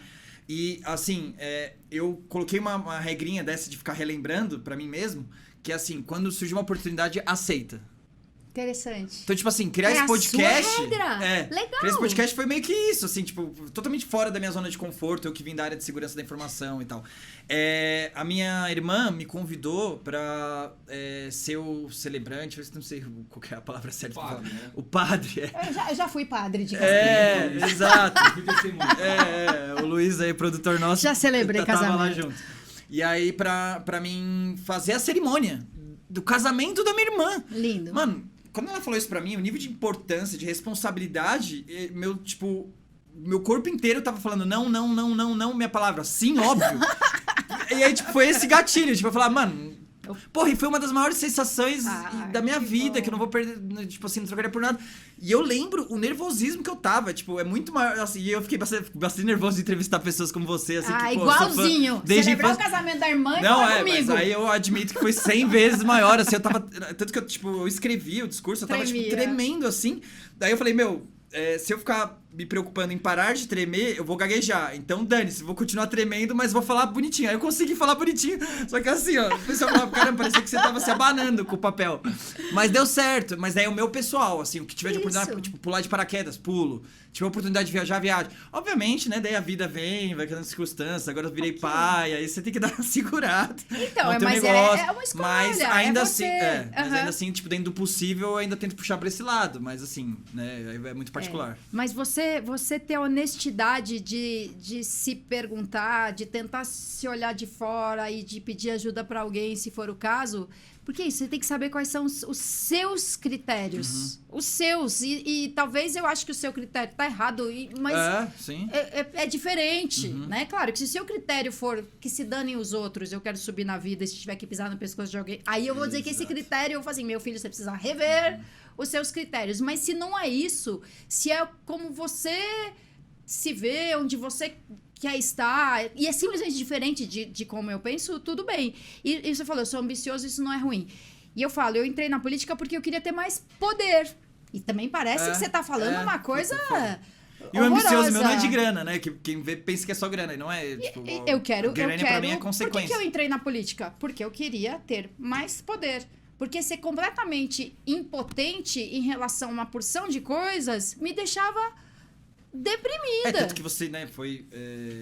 E, assim, eu coloquei uma regrinha dessa de ficar relembrando pra mim mesmo, que é assim, quando surge uma oportunidade, aceita. Interessante. Então, tipo assim, criar esse podcast... Sua regra. Legal. Criar esse podcast foi meio que isso, assim, tipo, totalmente fora da minha zona de conforto, eu que vim da área de segurança da informação e tal. A minha irmã me convidou pra ser o celebrante, eu não sei qual que é a palavra certa. Padre, né? O padre, Eu já fui padre de casamento. Exato. O Luiz aí, produtor nosso. Já celebrei tava casamento. lá junto. E aí, pra mim fazer a cerimônia do casamento da minha irmã. Lindo. Mano, quando ela falou isso pra mim, o nível de importância, de responsabilidade, meu corpo inteiro tava falando não, minha palavra, sim, óbvio. E aí, tipo, foi esse gatilho, tipo, eu falar, mano, porra, e foi uma das maiores sensações da minha vida, bom. Que eu não vou perder, tipo assim, não trocaria por nada. E eu lembro o nervosismo que eu tava, tipo, é muito maior, assim, e eu fiquei bastante nervoso de entrevistar pessoas como você, assim, que, pô, igualzinho. Celebrar o infância... casamento da irmã e não, falar comigo. Mas aí eu admito que foi 100 vezes maior, assim, eu tava... Tanto que eu, tipo, eu escrevi o discurso, eu tava, tipo, tremendo, assim. Daí eu falei, se eu ficar me preocupando em parar de tremer, eu vou gaguejar. Então, dane-se, vou continuar tremendo, mas vou falar bonitinho. Aí eu consegui falar bonitinho. Só que assim, ó, o pessoal falava, caramba, parecia que você tava se abanando com o papel. Mas deu certo. Mas daí é o meu pessoal, assim, o que tiver de oportunidade, tipo, pular de paraquedas, pulo. Tiver a oportunidade de viajar, viagem. Obviamente, né, daí a vida vem, vai criando circunstâncias, agora eu virei pai, aí você tem que dar uma segurada. Então, mas é uma escolha, mas ainda assim, mas ainda assim, tipo, dentro do possível, eu ainda tento puxar pra esse lado. Mas assim, né, é muito particular. Mas você ter a honestidade de se perguntar, de tentar se olhar de fora e de pedir ajuda pra alguém, se for o caso... Porque isso, você tem que saber quais são os seus critérios. Os seus. E talvez eu acho que o seu critério tá errado, mas sim. É diferente, né? Claro que se o seu critério for que se danem os outros, eu quero subir na vida, e se tiver que pisar no pescoço de alguém, aí eu vou dizer que esse critério, eu vou fazer assim, meu filho, você precisa rever os seus critérios. Mas se não é isso, se é como você se vê, onde você quer estar, e é simplesmente diferente de como eu penso, tudo bem. E você falou, eu sou ambicioso, isso não é ruim. E eu falo, eu entrei na política porque eu queria ter mais poder. E também parece que você tá falando uma coisa e o ambicioso meu não é de grana, né? Quem vê pensa que é só grana, e não é, tipo... Grana pra mim é consequência. Por que eu entrei na política? Porque eu queria ter mais poder. Porque ser completamente impotente em relação a uma porção de coisas me deixava... deprimida. Tanto que você, né, foi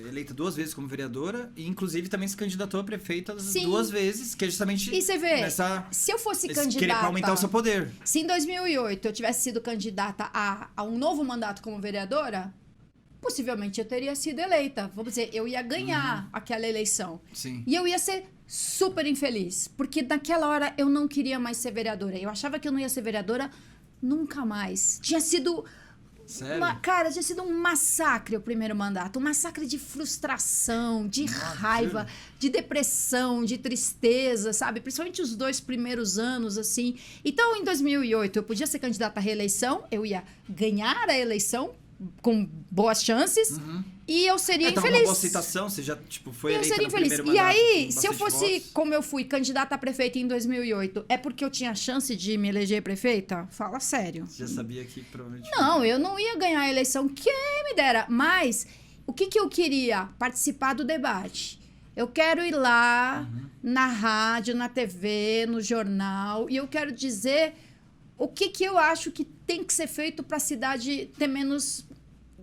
eleita 2 vezes como vereadora e, inclusive, também se candidatou a prefeita 2 vezes, que é justamente e você vê, se eu fosse candidata... Pra aumentar o seu poder. Se em 2008 eu tivesse sido candidata a um novo mandato como vereadora, possivelmente eu teria sido eleita. Vamos dizer, eu ia ganhar aquela eleição. Sim. E eu ia ser super infeliz, porque naquela hora eu não queria mais ser vereadora. Eu achava que eu não ia ser vereadora nunca mais. Tinha sido... Sério? Cara, tinha sido um massacre o primeiro mandato. Um massacre de frustração, de raiva, de depressão, de tristeza, sabe? Principalmente os 2 primeiros anos, assim. Então, em 2008, eu podia ser candidata à reeleição. Eu ia ganhar a eleição com boas chances. E eu seria infeliz. Uma boa aceitação, você já, tipo, foi eleita no primeiro mandato. E aí, se eu fosse, como eu fui, candidata a prefeita em 2008, é porque eu tinha chance de me eleger prefeita? Fala sério. Você já sabia que provavelmente... Não, eu não ia ganhar a eleição, quem me dera. Mas, o que eu queria? Participar do debate. Eu quero ir lá, na rádio, na TV, no jornal, e eu quero dizer o que eu acho que tem que ser feito para a cidade ter menos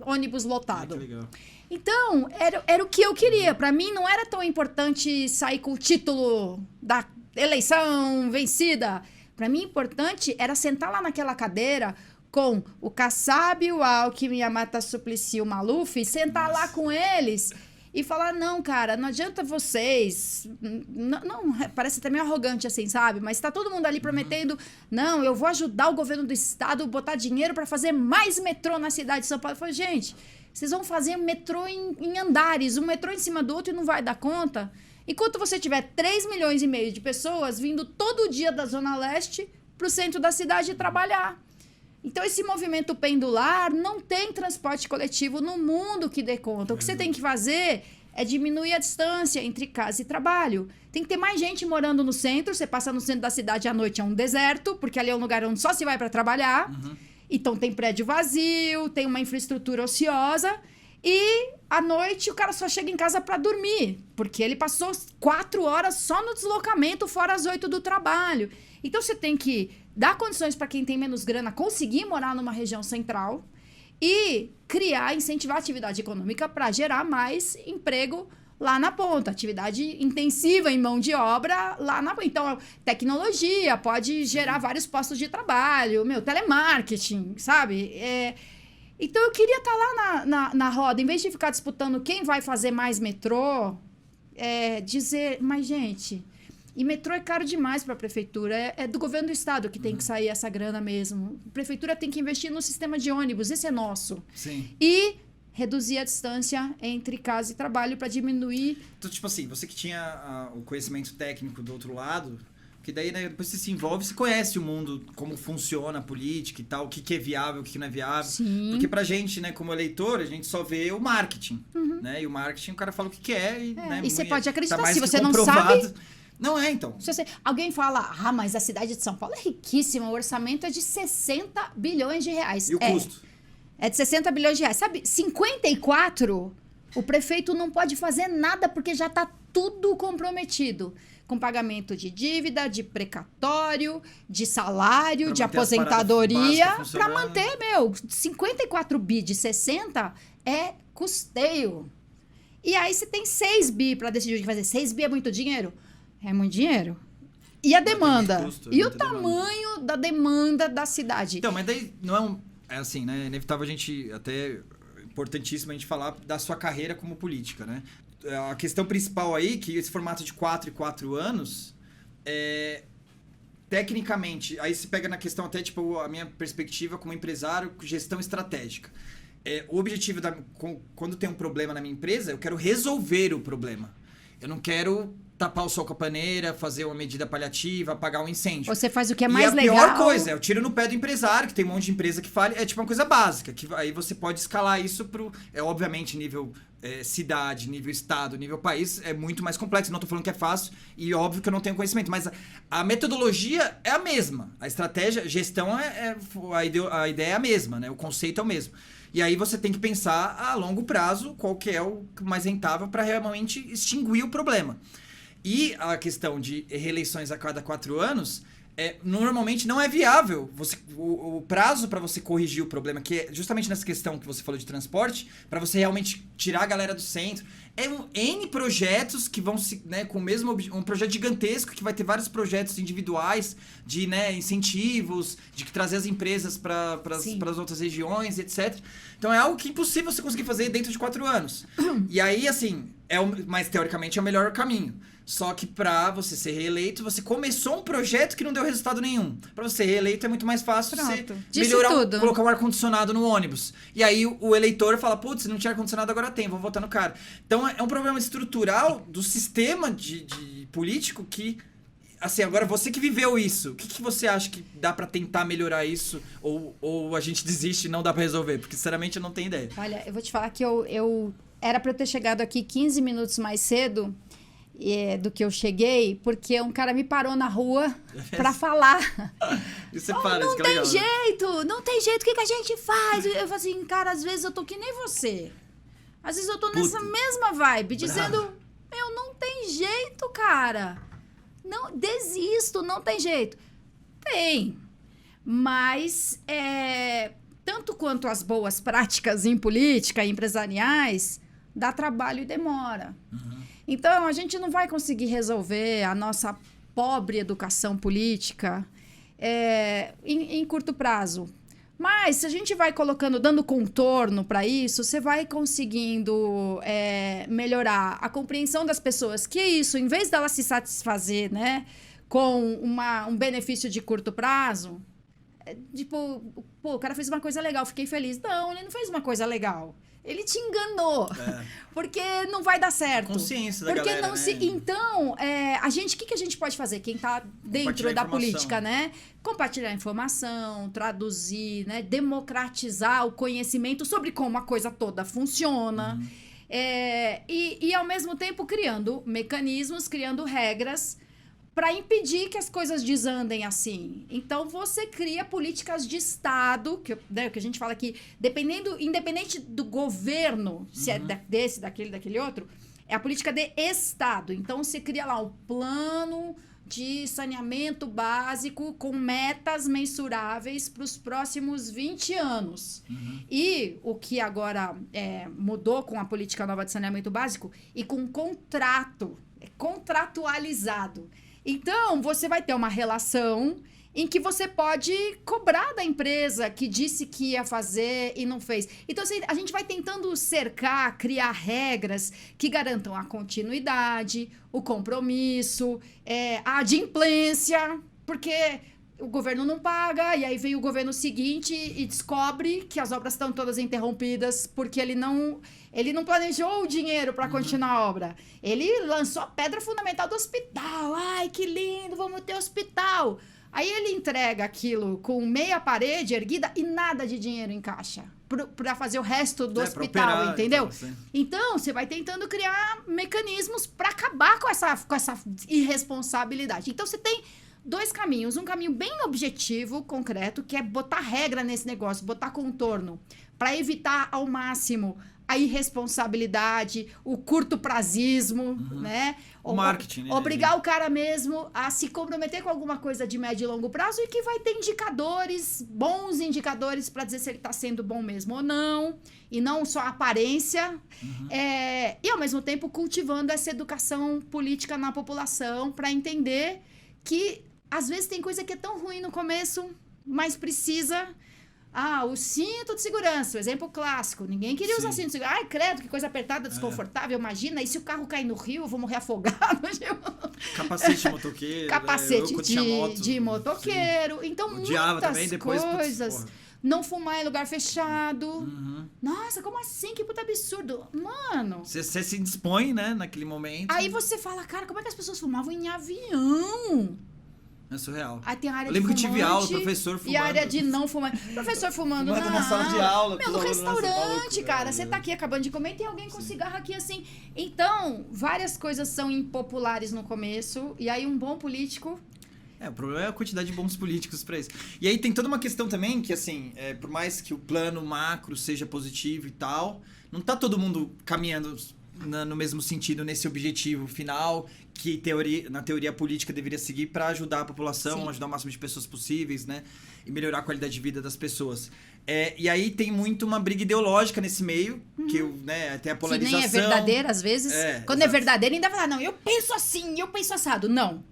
ônibus lotado. Que legal. Então, era o que eu queria. Para mim, não era tão importante sair com o título da eleição vencida. Para mim, importante era sentar lá naquela cadeira com o Kassab, o Alckmin, a Marta Suplicy, o Maluf, sentar lá com eles e falar, não, cara, não adianta vocês... Não, parece até meio arrogante assim, sabe? Mas tá todo mundo ali prometendo, não, eu vou ajudar o governo do estado a botar dinheiro para fazer mais metrô na cidade de São Paulo. Eu falei, gente, vocês vão fazer metrô em andares, um metrô em cima do outro e não vai dar conta? Enquanto você tiver 3,5 milhões de pessoas vindo todo dia da Zona Leste pro centro da cidade trabalhar. Então, esse movimento pendular não tem transporte coletivo no mundo que dê conta. O que você tem que fazer é diminuir a distância entre casa e trabalho. Tem que ter mais gente morando no centro. Você passa no centro da cidade à noite, é um deserto, porque ali é um lugar onde só se vai para trabalhar. Então, tem prédio vazio, tem uma infraestrutura ociosa. E à noite o cara só chega em casa para dormir, porque ele passou 4 horas só no deslocamento, fora as 8 do trabalho. Então você tem que dar condições para quem tem menos grana conseguir morar numa região central e criar, incentivar a atividade econômica para gerar mais emprego lá na ponta. Atividade intensiva em mão de obra lá na ponta. Então, tecnologia pode gerar vários postos de trabalho, telemarketing, sabe? Então, eu queria estar lá na roda, em vez de ficar disputando quem vai fazer mais metrô, dizer, mas, gente, e metrô é caro demais para a prefeitura, é do governo do estado que tem que sair essa grana mesmo. A prefeitura tem que investir no sistema de ônibus, esse é nosso. Sim. E reduzir a distância entre casa e trabalho para diminuir... Então, tipo assim, você que tinha o conhecimento técnico do outro lado... Porque daí, né, depois você se envolve, você conhece o mundo, como funciona a política e tal, o que é viável, o que não é viável. Sim. Porque pra gente, né, como eleitor, a gente só vê o marketing, né? E o marketing, o cara fala o que quer e... né, e você pode acreditar, tá mais se que você não comprovado. sabe... Não é, então. Alguém fala, mas a cidade de São Paulo é riquíssima, o orçamento é de 60 bilhões de reais. E o custo? É de 60 bilhões de reais. Sabe, 54, o prefeito não pode fazer nada porque já está tudo comprometido. Com pagamento de dívida, de precatório, de salário, de aposentadoria. Para manter, 54 bi de 60 é custeio. E aí você tem 6 bi para decidir o que fazer. 6 bi é muito dinheiro? É muito dinheiro. E a demanda? Custo, e o tamanho da demanda da cidade? Então, mas daí não é assim, né? É inevitável a gente, até importantíssimo a gente falar da sua carreira como política, né? A questão principal aí, que esse formato de 4 e 4 anos, tecnicamente, aí se pega na questão até, tipo, a minha perspectiva como empresário, gestão estratégica. O objetivo, quando tem um problema na minha empresa, eu quero resolver o problema. Eu não quero tapar o sol com a paneira, fazer uma medida paliativa, apagar um incêndio. Você faz o que é mais legal. E a pior coisa é o tiro no pé do empresário, que tem um monte de empresa que falha. É tipo uma coisa básica, que aí você pode escalar isso obviamente, nível cidade, nível estado, nível país, é muito mais complexo. Não tô falando que é fácil e óbvio que eu não tenho conhecimento, mas a metodologia é a mesma. A estratégia, gestão, a ideia é a mesma, né? O conceito é o mesmo. E aí você tem que pensar a longo prazo qual que é o mais rentável para realmente extinguir o problema. E a questão de reeleições a cada 4 anos, normalmente não é viável. O prazo para você corrigir o problema, que é justamente nessa questão que você falou de transporte, para você realmente tirar a galera do centro, N projetos que vão se, né, com o mesmo um projeto gigantesco que vai ter vários projetos individuais de, né, incentivos, de trazer as empresas para as outras regiões, etc. Então é algo que é impossível você conseguir fazer dentro de 4 anos. E aí, assim, mas teoricamente é o melhor caminho. Só que pra você ser reeleito, você começou um projeto que não deu resultado nenhum. Pra você ser reeleito é muito mais fácil você melhorar, colocar um ar-condicionado no ônibus. E aí o eleitor fala, putz, não tinha ar-condicionado, agora tem, vou votar no cara. Então é um problema estrutural do sistema de político que... Assim, agora você que viveu isso, o que você acha que dá pra tentar melhorar isso? Ou a gente desiste e não dá pra resolver? Porque, sinceramente, eu não tenho ideia. Olha, eu vou te falar que eu era pra eu ter chegado aqui 15 minutos mais cedo do que eu cheguei, porque um cara me parou na rua pra falar. E você para, não isso que é tem legal, jeito, né? Não tem jeito, o que a gente faz? Eu falo assim, cara, às vezes eu tô que nem você. Às vezes eu tô nessa mesma vibe, dizendo, não tem jeito, cara. Não, desisto, não tem jeito. Tem, mas tanto quanto as boas práticas em política e empresariais, dá trabalho e demora. Então, a gente não vai conseguir resolver a nossa pobre educação política em curto prazo. Mas, se a gente vai dando contorno para isso, você vai conseguindo melhorar a compreensão das pessoas, que isso, em vez dela se satisfazer, né, com um benefício de curto prazo, tipo, o cara fez uma coisa legal, fiquei feliz. Não, ele não fez uma coisa legal. ele te enganou. Porque não vai dar certo. Consciência da porque galera, não né? se Então, o que a gente pode fazer? Quem tá dentro da política, né? Compartilhar informação, traduzir, né? Democratizar o conhecimento sobre como a coisa toda funciona. E ao mesmo tempo, criando mecanismos, criando regras para impedir que as coisas desandem assim. Então, você cria políticas de Estado, que a gente fala aqui, independente do governo, se é desse, daquele outro, é a política de Estado. Então, você cria lá um plano de saneamento básico com metas mensuráveis para os próximos 20 anos. E o que agora mudou com a política nova de saneamento básico e com contrato, contratualizado. Então, você vai ter uma relação em que você pode cobrar da empresa que disse que ia fazer e não fez. Então, assim, a gente vai tentando cercar, criar regras que garantam a continuidade, o compromisso, a adimplência, porque o governo não paga, e aí vem o governo seguinte e descobre que as obras estão todas interrompidas porque ele não planejou o dinheiro para continuar a obra. Ele lançou a pedra fundamental do hospital. Ai, que lindo, vamos ter hospital. Aí ele entrega aquilo com meia parede erguida e nada de dinheiro em caixa para fazer o resto do hospital, operar, entendeu? Então, você vai tentando criar mecanismos para acabar com essa irresponsabilidade. Então, você tem 2 caminhos. Um caminho bem objetivo, concreto, que é botar regra nesse negócio, botar contorno, para evitar ao máximo a irresponsabilidade, o curto prazismo, né? O marketing, né? Obrigar o cara mesmo a se comprometer com alguma coisa de médio e longo prazo e que vai ter indicadores, bons indicadores para dizer se ele está sendo bom mesmo ou não, e não só a aparência. E ao mesmo tempo cultivando essa educação política na população para entender que às vezes tem coisa que é tão ruim no começo, mas precisa... o cinto de segurança, o exemplo clássico. Ninguém queria usar cinto de segurança. Ai, credo, que coisa apertada, desconfortável. Imagina, e se o carro cair no rio, eu vou morrer afogado. Capacete de motoqueiro. Capacete de motoqueiro. Sim. Então, muitas também, depois, coisas. Não fumar em lugar fechado. Nossa, como assim? Que puta absurdo. Mano... Você se dispõe, né, naquele momento. Aí você fala, cara, como é que as pessoas fumavam em avião? É surreal. Aí tem a área eu lembro de fumante, que tive aula, professor fumando. E a área de não fumante. Professor fumando na sala de aula. No restaurante, cara. Você tá aqui acabando de comer e tem alguém com cigarro aqui assim. Então, várias coisas são impopulares no começo. E aí um bom político... O problema é a quantidade de bons políticos pra isso. E aí tem toda uma questão também que, assim, por mais que o plano macro seja positivo e tal, não tá todo mundo caminhando no mesmo sentido, nesse objetivo final que na teoria política deveria seguir para ajudar a população, ajudar o máximo de pessoas possíveis, né? E melhorar a qualidade de vida das pessoas. E aí tem muito uma briga ideológica nesse meio, que tem a polarização. Que nem é verdadeira, às vezes. Quando exato. É verdadeira, ainda fala, não, eu penso assim, eu penso assado. Não.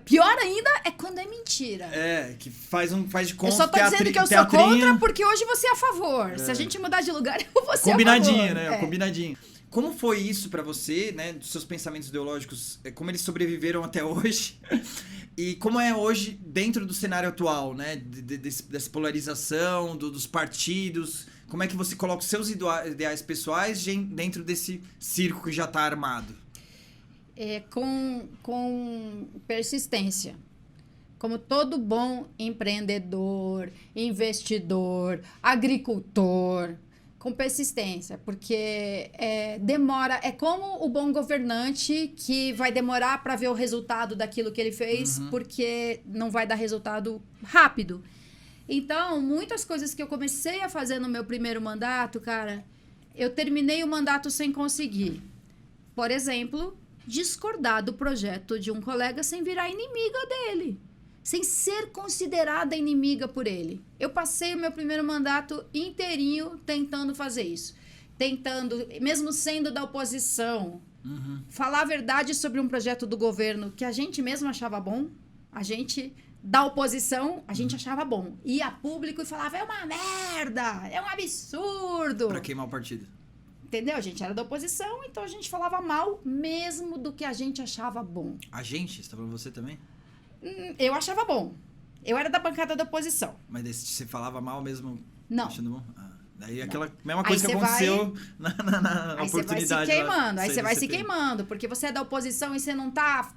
Pior ainda é quando é mentira. Que faz de conta. Eu só tô dizendo que eu sou contra porque hoje você é a favor. Se a gente mudar de lugar, eu vou ser a favor. Combinadinho, né? Combinadinho. Como foi isso pra você, né, dos seus pensamentos ideológicos, como eles sobreviveram até hoje e como é hoje dentro do cenário atual, né, dessa polarização, dos partidos, como é que você coloca os seus ideais pessoais dentro desse circo que já tá armado? Com persistência. Como todo bom empreendedor, investidor, agricultor... Com persistência, porque demora. É como o bom governante que vai demorar para ver o resultado daquilo que ele fez, porque não vai dar resultado rápido. Então, muitas coisas que eu comecei a fazer no meu primeiro mandato, cara, eu terminei o mandato sem conseguir. Por exemplo, discordar do projeto de um colega sem virar inimiga dele. Sem ser considerada inimiga por ele. Eu passei o meu primeiro mandato inteirinho tentando fazer isso. Tentando, mesmo sendo da oposição, falar a verdade sobre um projeto do governo que a gente mesmo achava bom. A gente, da oposição, a gente achava bom. Ia a público e falava, é uma merda, é um absurdo. Pra queimar o partido. Entendeu? A gente era da oposição, então a gente falava mal mesmo do que a gente achava bom. A gente? Você tá falando você também? Eu achava bom. Eu era da bancada da oposição. Mas você falava mal mesmo? Não. Achando bom? Daí aquela mesma coisa que aconteceu na aí oportunidade. Aí você vai se queimando, porque você é da oposição e você não tá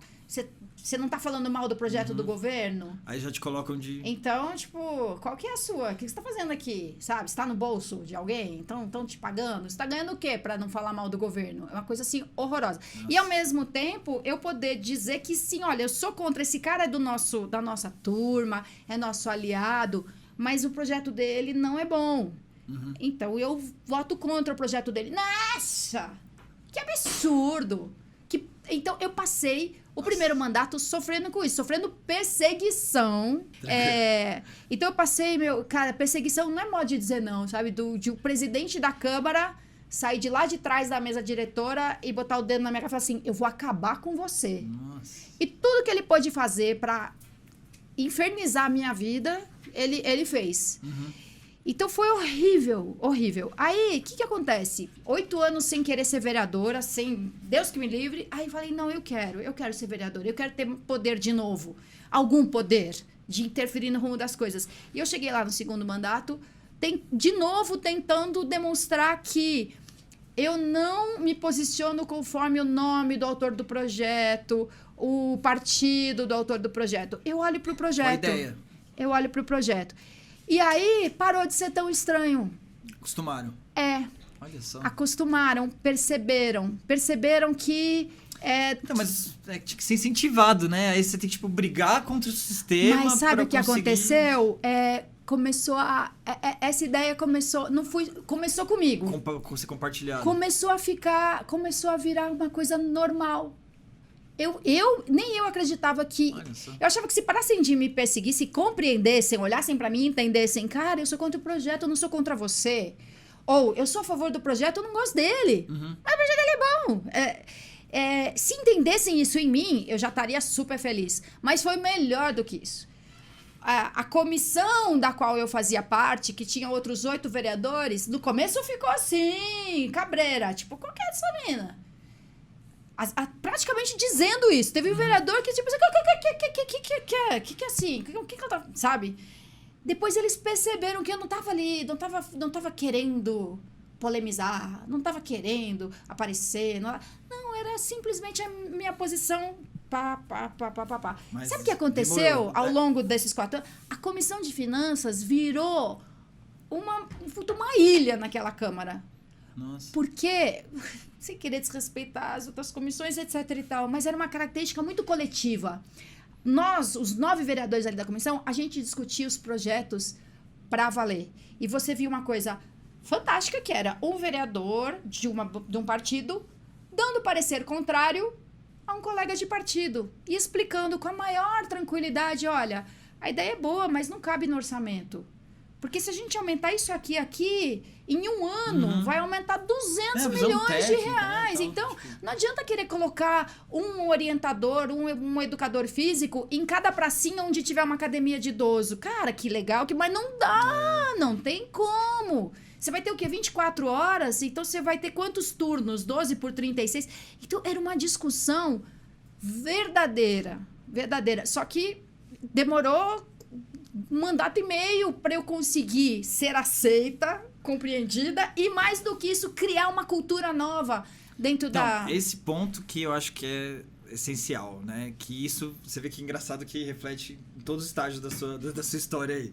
falando mal do projeto do governo. Aí já te colocam de... Então, tipo, qual que é a sua? O que você tá fazendo aqui? Sabe? Você tá no bolso de alguém? Então, estão te pagando? Você tá ganhando o quê pra não falar mal do governo? É uma coisa, assim, horrorosa. Nossa. E, ao mesmo tempo, eu poder dizer que, sim, olha, eu sou contra. Esse cara é da nossa turma, é nosso aliado, mas o projeto dele não é bom. Então, eu voto contra o projeto dele. Nossa! Que absurdo! Então, eu passei o primeiro mandato sofrendo com isso, sofrendo perseguição. Então, eu passei, cara, perseguição não é modo de dizer não, sabe? De o presidente da Câmara sair de lá de trás da mesa diretora e botar o dedo na minha cara e falar assim, eu vou acabar com você. Nossa. E tudo que ele pôde fazer pra infernizar a minha vida, ele fez. Então, foi horrível, horrível. Aí, o que acontece? 8 anos sem querer ser vereadora, sem Deus que me livre. Aí, falei, não, eu quero ser vereadora. Eu quero ter poder de novo. Algum poder de interferir no rumo das coisas. E eu cheguei lá no segundo mandato, de novo tentando demonstrar que eu não me posiciono conforme o nome do autor do projeto, o partido do autor do projeto. Eu olho para o projeto. Boa ideia. Eu olho para o projeto. E aí, parou de ser tão estranho. Acostumaram. Olha só. Acostumaram, perceberam que... Então, mas tinha que ser incentivado, né? Aí você tem que, tipo, brigar contra o sistema. Mas sabe o que conseguir... aconteceu? Essa ideia começou... Começou comigo. Ser compartilhado. Começou a virar uma coisa normal. Nem eu acreditava que... Eu achava que se parassem de me perseguir, se compreendessem, olhassem pra mim e entendessem, cara, eu sou contra o projeto, eu não sou contra você. Ou, eu sou a favor do projeto, eu não gosto dele. Mas o projeto dele é bom. Se entendessem isso em mim, eu já estaria super feliz. Mas foi melhor do que isso. A comissão da qual eu fazia parte, que tinha outros 8 vereadores, no começo ficou assim, cabreira. Tipo, qual que é essa mina? Praticamente dizendo isso. Teve um vereador que tipo, que assim, que ela tá, sabe? Depois eles perceberam que eu não tava ali, não tava querendo polemizar, não tava querendo aparecer, não, era simplesmente a minha posição, pá. Sabe o que aconteceu ao longo desses 4 anos? A Comissão de Finanças virou uma ilha naquela Câmara. Nossa. Porque, sem querer desrespeitar as outras comissões, etc e tal, mas era uma característica muito coletiva. Nós, os 9 vereadores ali da comissão, a gente discutia os projetos para valer. E você viu uma coisa fantástica, que era um vereador de um partido dando parecer contrário a um colega de partido e explicando com a maior tranquilidade, olha, a ideia é boa, mas não cabe no orçamento. Porque se a gente aumentar isso aqui, em um ano, vai aumentar 200 milhões de reais. Né? Então, não adianta querer colocar um orientador, um educador físico em cada pracinha onde tiver uma academia de idoso. Cara, que legal, mas não dá, não tem como. Você vai ter o quê? 24 horas? Então, você vai ter quantos turnos? 12 por 36? Então, era uma discussão verdadeira. Só que demorou um mandato e meio para eu conseguir ser aceita, compreendida e, mais do que isso, criar uma cultura nova dentro da... Esse ponto que eu acho que é essencial, né? Que isso, você vê que é engraçado que reflete em todos os estágios da sua história aí.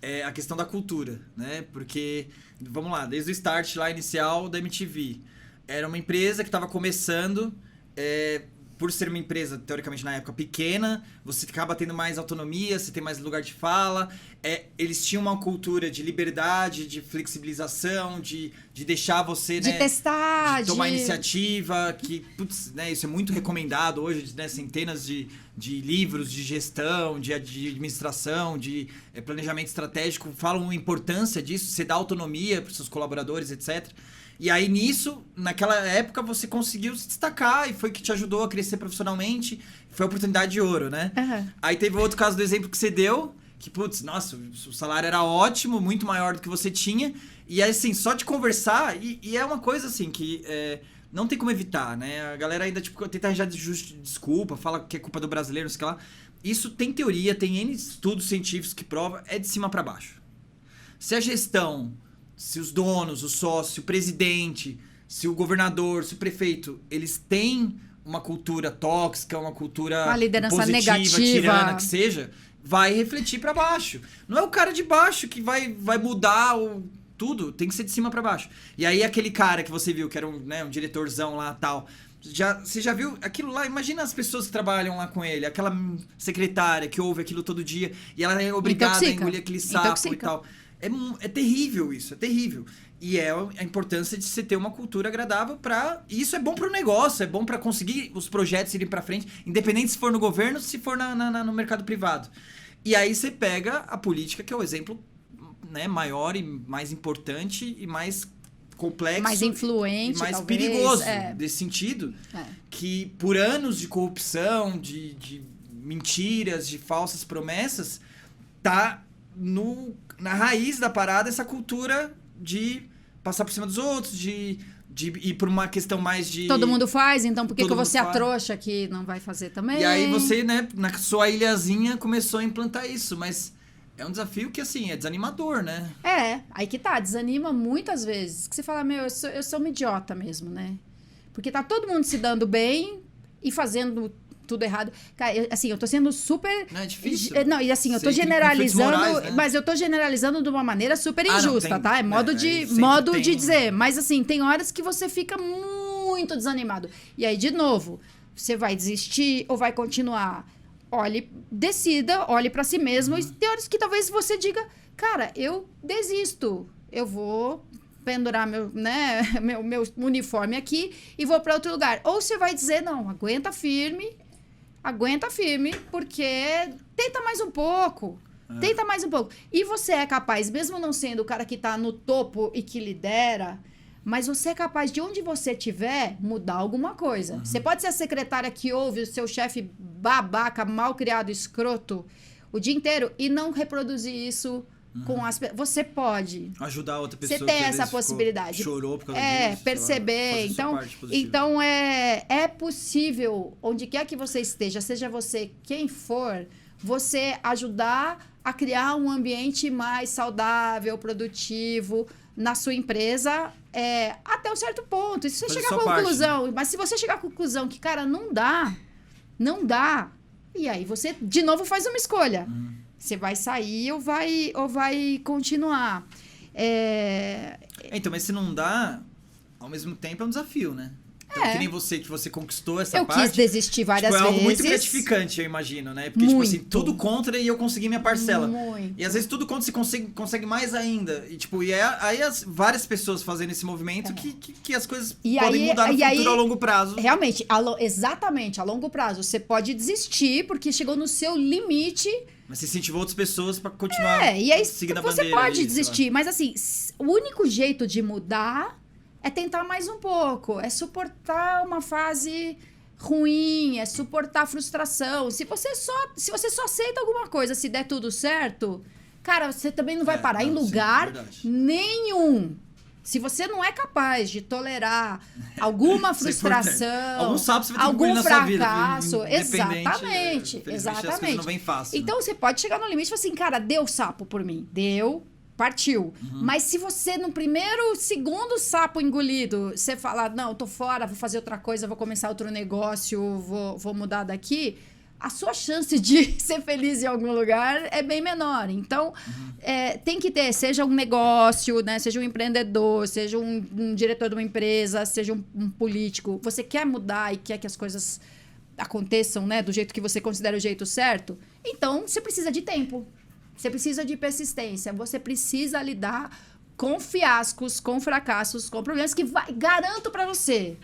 É a questão da cultura, né? Porque, vamos lá, desde o start lá inicial da MTV, era uma empresa que estava começando... por ser uma empresa, teoricamente, na época, pequena, você acaba tendo mais autonomia, você tem mais lugar de fala. Eles tinham uma cultura de liberdade, de flexibilização, de deixar você... De testar, de tomar iniciativa, que, putz, né, isso é muito recomendado hoje, né, centenas de livros de gestão, de administração, de planejamento estratégico, falam a importância disso, você dá autonomia para os seus colaboradores, etc., E aí, nisso, naquela época, você conseguiu se destacar e foi que te ajudou a crescer profissionalmente. Foi a oportunidade de ouro, né? Uhum. Aí teve outro caso do exemplo que você deu, que, putz, nossa, o salário era ótimo, muito maior do que você tinha. E aí, assim, só de conversar, e é uma coisa, assim, que não tem como evitar, né? A galera ainda, tipo, tenta arranjar desculpa, fala que é culpa do brasileiro, não sei o que lá. Isso tem teoria, tem N estudos científicos que provam, é de cima para baixo. Se a gestão... se os donos, o sócio, o presidente, se o governador, se o prefeito, eles têm uma cultura tóxica, uma cultura uma liderança positiva, negativa, tirana, que seja, vai refletir pra baixo. Não é o cara de baixo que vai mudar tudo, tem que ser de cima pra baixo. E aí aquele cara que você viu, que era um diretorzão lá, tal, você já viu aquilo lá? Imagina as pessoas que trabalham lá com ele, aquela secretária que ouve aquilo todo dia e ela é obrigada a engolir aquele sapo e tal. É terrível isso, é terrível. E é a importância de você ter uma cultura agradável e isso é bom pro negócio, é bom pra conseguir os projetos irem pra frente, independente se for no governo, se for no mercado privado. E aí você pega a política, que é o exemplo, né, maior e mais importante e mais complexo, mais influente, e mais talvez, perigoso desse sentido, É. que por anos de corrupção, de mentiras, de falsas promessas, tá na raiz da parada essa cultura de passar por cima dos outros, de ir por uma questão mais de... Todo mundo faz, então por que Todo você é mundo a faz. trouxa que não vai fazer também? E aí você, né, na sua ilhazinha começou a implantar isso, mas é um desafio que, assim, é desanimador, né? Aí que tá, desanima muitas vezes. Que você fala, meu, eu sou uma idiota mesmo, né? Porque tá todo mundo se dando bem e fazendo tudo errado. Cara, eu tô sendo super... Não é difícil? Não, e assim, eu tô Você tem generalizando, conflitos morais, né? mas eu tô generalizando de uma maneira super não, injusta, tem, tá? É modo sempre de tem. dizer. Mas assim, tem horas que você fica muito desanimado. E aí, de novo, você vai desistir ou vai continuar? Decida, olhe pra si mesmo. E tem horas que talvez você diga, cara, eu desisto. Eu vou pendurar meu uniforme aqui e vou pra outro lugar. Ou você vai dizer, não, aguenta firme, porque tenta mais um pouco. Tenta mais um pouco. E você é capaz, mesmo não sendo o cara que tá no topo e que lidera, mas você é capaz de onde você estiver mudar alguma coisa. Você pode ser a secretária que ouve o seu chefe babaca, mal criado, escroto o dia inteiro e não reproduzir isso com as pessoas. Você pode Ajudar outra pessoa. você tem que às essa vezes possibilidade. Chorou por causa disso. Perceber. Então é possível, onde quer que você esteja, seja você quem for, você ajudar a criar um ambiente mais saudável, produtivo na sua empresa, até um certo ponto. E se você chegar à conclusão, mas se você chegar à conclusão que, cara, não dá, e aí você, de novo, faz uma escolha. Você vai sair ou vai continuar. Então, mas se não dá, ao mesmo tempo é um desafio, né? Então, que nem você, que você conquistou essa parte. Eu quis desistir várias vezes. É algo muito gratificante, eu imagino, né? Porque, tipo assim, tudo contra e eu consegui minha parcela. Muito. E às vezes tudo contra você consegue mais ainda. E, tipo, aí várias pessoas fazendo esse movimento que as coisas podem mudar no futuro a longo prazo. Realmente, exatamente, a longo prazo. Você pode desistir porque chegou no seu limite. Mas você incentivou outras pessoas pra continuar e aí seguindo a você bandeira. Pode desistir. Mas assim, o único jeito de mudar é tentar mais um pouco. É suportar uma fase ruim, é suportar a frustração. Se você só aceita alguma coisa, se der tudo certo, cara, você também não vai parar em lugar nenhum. Se você não é capaz de tolerar alguma frustração, algum sapo você vai ter algum que fracasso, na vida, exatamente. As coisas não vêm fácil. Então você pode chegar no limite e falar assim, cara, deu sapo por mim, partiu. Mas se você, no segundo sapo engolido, você falar, não, tô fora, vou fazer outra coisa, vou começar outro negócio, vou mudar daqui, a sua chance de ser feliz em algum lugar é bem menor. Então, tem que ter, seja um negócio, né, seja um empreendedor, seja um diretor de uma empresa, seja um político. Você quer mudar e quer que as coisas aconteçam, né, do jeito que você considera o jeito certo? Então, você precisa de tempo. Você precisa de persistência. Você precisa lidar com fiascos, com fracassos, com problemas que garanto pra você,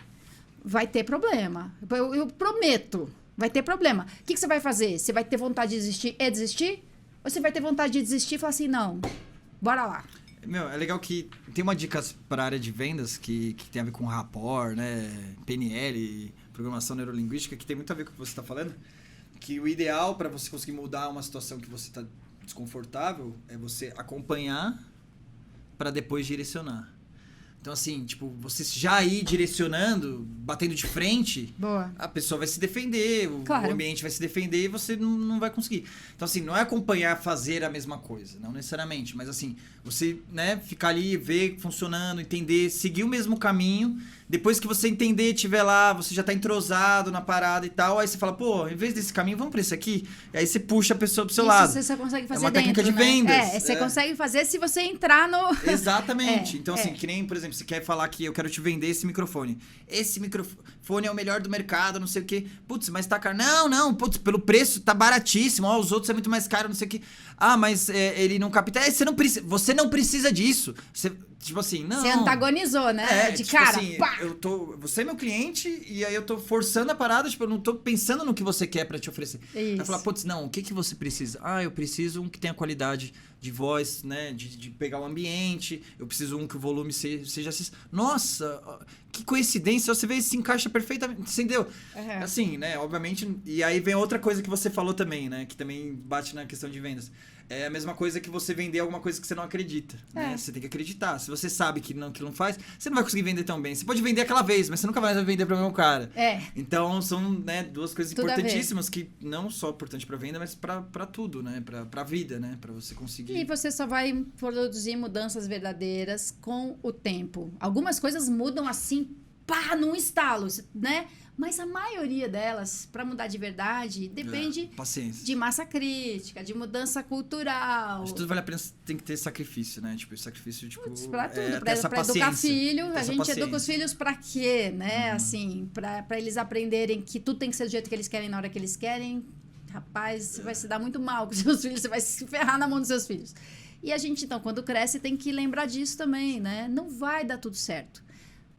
vai ter problema. Eu prometo. Vai ter problema. O que você vai fazer? Você vai ter vontade de desistir e desistir? Ou você vai ter vontade de desistir e falar assim, não, bora lá. É legal que tem uma dica para a área de vendas que tem a ver com rapport, né? PNL, programação neurolinguística, que tem muito a ver com o que você está falando. Que o ideal para você conseguir mudar uma situação que você está desconfortável é você acompanhar para depois direcionar. Então, assim, tipo, você já ir direcionando, batendo de frente, Boa. a pessoa vai se defender, Claro. o ambiente vai se defender e você não vai conseguir. Então, assim, não é acompanhar, fazer a mesma coisa, não necessariamente, mas assim, você, né, ficar ali, ver funcionando, entender, seguir o mesmo caminho. Depois que você entender, tiver lá, você já tá entrosado na parada e tal, aí você fala, pô, em vez desse caminho, vamos pra esse aqui. E aí você puxa a pessoa pro seu lado. Isso você consegue fazer uma dentro, técnica de né? vendas. Você consegue fazer se você entrar no... Exatamente. Então, assim, é. que nem, por exemplo, você quer falar que eu quero te vender esse microfone. Esse microfone é o melhor do mercado, não sei o quê. Putz, mas tá caro. Não, putz, pelo preço tá baratíssimo. Ó, os outros é muito mais caro, não sei o quê. Ah, mas ele não capta. Você não precisa disso. Você, tipo assim, não. Você antagonizou, né? De tipo cara, assim, pá! você é meu cliente e aí eu tô forçando a parada, tipo, eu não tô pensando no que você quer pra te oferecer. Aí Isso. falar, putz, não, o que você precisa? Ah, eu preciso um que tenha qualidade de voz, né, de pegar o ambiente, eu preciso um que o volume seja assim. Nossa, que coincidência, você vê, se encaixa perfeitamente, entendeu? Uhum. Assim, né, obviamente, e aí vem outra coisa que você falou também, né, que também bate na questão de vendas. É a mesma coisa que você vender alguma coisa que você não acredita, né? Você tem que acreditar. Se você sabe que não faz, você não vai conseguir vender tão bem. Você pode vender aquela vez, mas você nunca vai vender para o mesmo cara. Então, são, né, duas coisas Tudo importantíssimas que não só importante para venda, mas para tudo, né? Para a vida, né? Para você conseguir. E você só vai produzir mudanças verdadeiras com o tempo. Algumas coisas mudam assim, pá, num estalo, né? Mas a maioria delas, para mudar de verdade, depende paciência. de massa crítica, de mudança cultural. Mas tudo vale a pena, tem que ter sacrifício, né? Tipo, sacrifício, tipo... Pra tudo, pra educar filho. A gente paciência. educa os filhos pra quê, né? Assim, pra eles aprenderem que tudo tem que ser do jeito que eles querem, na hora que eles querem. Rapaz, você vai se dar muito mal com seus filhos, você vai se ferrar na mão dos seus filhos. E a gente, então, quando cresce, tem que lembrar disso também, né? Não vai dar tudo certo.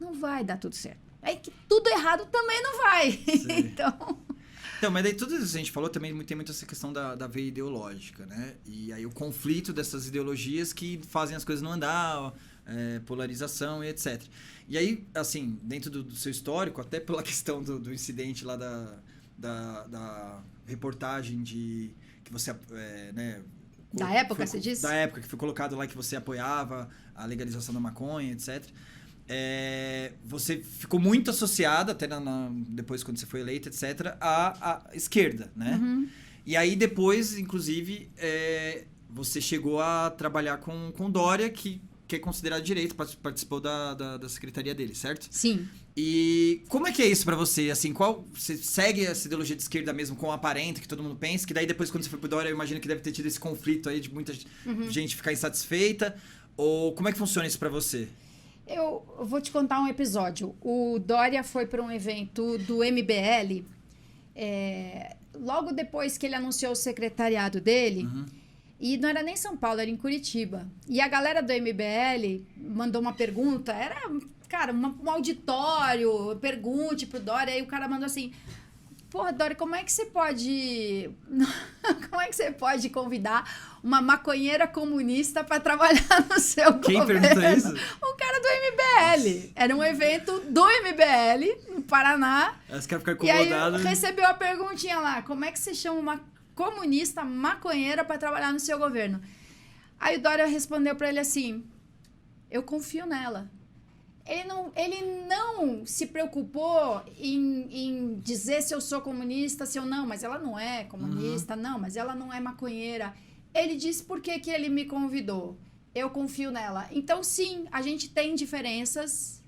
Não vai dar tudo certo. É que tudo errado também não vai. Então, mas daí tudo isso que a gente falou também tem muito essa questão da veia ideológica, né? E aí o conflito dessas ideologias que fazem as coisas não andar, polarização e etc. E aí, assim, dentro do seu histórico, até pela questão do incidente lá da reportagem que você, né... Da época, você disse? Da época, que foi colocado lá que você apoiava a legalização da maconha, etc. Você ficou muito associada, até depois quando você foi eleita, etc., à esquerda, né? Uhum. E aí depois, inclusive, você chegou a trabalhar com Dória, que é considerado direito, participou da secretaria dele, certo? Sim. E como é que é isso pra você? Assim, você segue essa ideologia de esquerda mesmo com o aparente, que todo mundo pensa? Que daí depois, quando você foi pro Dória, eu imagino que deve ter tido esse conflito aí de muita gente ficar insatisfeita. Ou como é que funciona isso pra você? Eu vou te contar um episódio. O Dória foi para um evento do MBL, logo depois que ele anunciou o secretariado dele, e não era nem São Paulo, era em Curitiba. E a galera do MBL mandou uma pergunta, era, cara, um auditório, pergunte pro Dória, aí o cara mandou assim... Porra, Dória, como é que você pode convidar uma maconheira comunista para trabalhar no seu Quem governo? perguntou isso? O cara do MBL. Nossa. Era um evento do MBL, no Paraná. Esse cara ficou incomodado. E aí recebeu a perguntinha lá, como é que você chama uma comunista maconheira para trabalhar no seu governo? Aí o Dória respondeu para ele assim, eu confio nela. Ele não se preocupou em dizer se eu sou comunista, se eu não, mas ela não é comunista, não, mas ela não é maconheira. Ele disse por que ele me convidou. Eu confio nela. Então, sim, a gente tem diferenças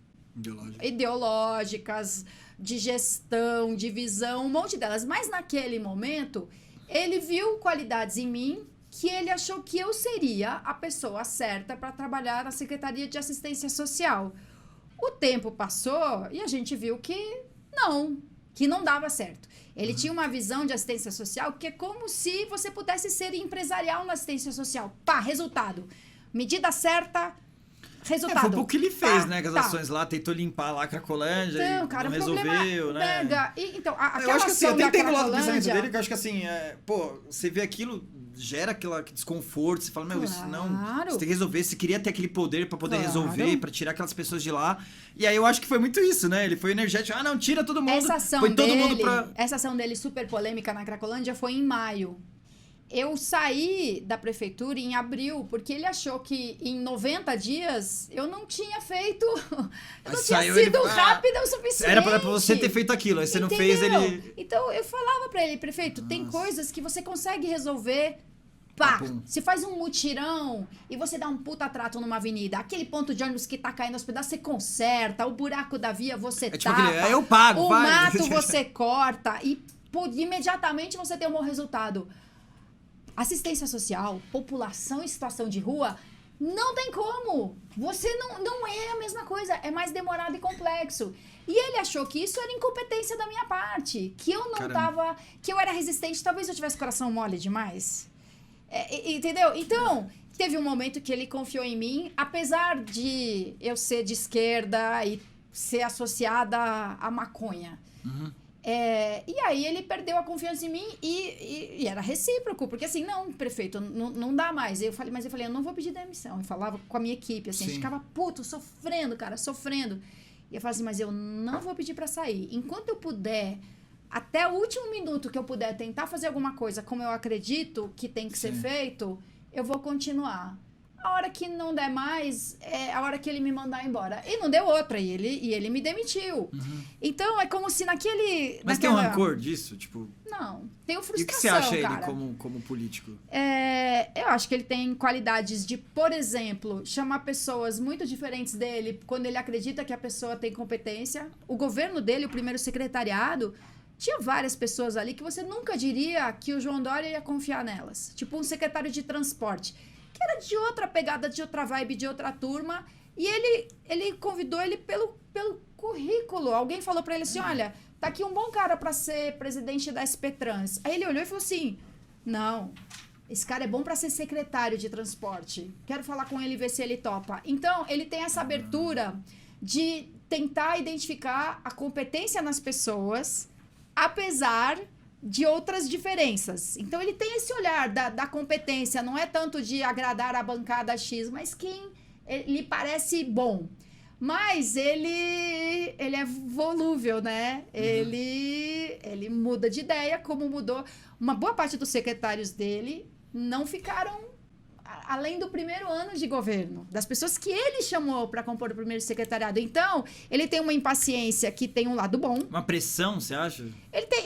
ideológicas, de gestão, de visão, um monte delas. Mas naquele momento, ele viu qualidades em mim que ele achou que eu seria a pessoa certa para trabalhar na Secretaria de Assistência Social. O tempo passou e a gente viu que não dava certo. Ele tinha uma visão de assistência social que é como se você pudesse ser empresarial na assistência social. Pá, resultado. Medida certa, resultado. Foi um pouco que ele fez, né? Com as ações lá, tentou limpar lá a Cracolândia e cara, não resolveu, né? Então, eu acho que assim, até tem do lado do pensamento dele, que eu acho que assim, você vê aquilo... gera aquele desconforto, você fala, isso não, você tem que resolver, você queria ter aquele poder pra poder resolver, pra tirar aquelas pessoas de lá, e aí eu acho que foi muito isso, né, ele foi energético, não, tira todo mundo, essa ação foi todo dele, mundo pra... Essa ação dele super polêmica na Cracolândia foi em maio, eu saí da prefeitura em abril, porque ele achou que em 90 dias eu não tinha feito. Eu não tinha sido rápida o suficiente. Era pra você ter feito aquilo, aí você não fez ele. Então eu falava pra ele, prefeito, tem coisas que você consegue resolver. Pá, você faz um mutirão e você dá um puta trato numa avenida. Aquele ponto de ônibus que tá caindo aos pedaços, você conserta. O buraco da via, você tapa. Eu pago, o mato, você corta. E imediatamente você tem um bom resultado. Assistência social, população em situação de rua, não tem como. Você não é a mesma coisa. É mais demorado e complexo. E ele achou que isso era incompetência da minha parte. Que eu não tava... Que eu era resistente. Talvez eu tivesse coração mole demais. Entendeu? Então, teve um momento que ele confiou em mim, apesar de eu ser de esquerda e ser associada à maconha. E aí ele perdeu a confiança em mim e era recíproco, porque assim, não, prefeito, não dá mais. Eu falei, eu não vou pedir demissão. Eu falava com a minha equipe, assim, a gente ficava puto, sofrendo. E eu falava assim, mas eu não vou pedir pra sair. Enquanto eu puder... Até o último minuto que eu puder tentar fazer alguma coisa como eu acredito que tem que ser feito, eu vou continuar. A hora que não der mais, é a hora que ele me mandar embora. E não deu outra, e ele me demitiu. Então, é como se naquele... Mas tem um rancor disso? Tipo... Não, tenho frustração, e o que você acha ele como político? Eu acho que ele tem qualidades de, por exemplo, chamar pessoas muito diferentes dele quando ele acredita que a pessoa tem competência. O governo dele, o primeiro secretariado... Tinha várias pessoas ali que você nunca diria que o João Dória ia confiar nelas. Tipo um secretário de transporte, que era de outra pegada, de outra vibe, de outra turma. E ele convidou ele pelo currículo. Alguém falou pra ele assim, olha, tá aqui um bom cara pra ser presidente da SP Trans. Aí ele olhou e falou assim, não, esse cara é bom pra ser secretário de transporte. Quero falar com ele e ver se ele topa. Então, ele tem essa abertura de tentar identificar a competência nas pessoas... apesar de outras diferenças. Então, ele tem esse olhar da competência, não é tanto de agradar a bancada X, mas quem lhe parece bom. Mas ele é volúvel, né? Ele muda de ideia, como mudou. Uma boa parte dos secretários dele não ficaram além do primeiro ano de governo, das pessoas que ele chamou para compor o primeiro secretariado. Então, ele tem uma impaciência que tem um lado bom. Uma pressão, você acha?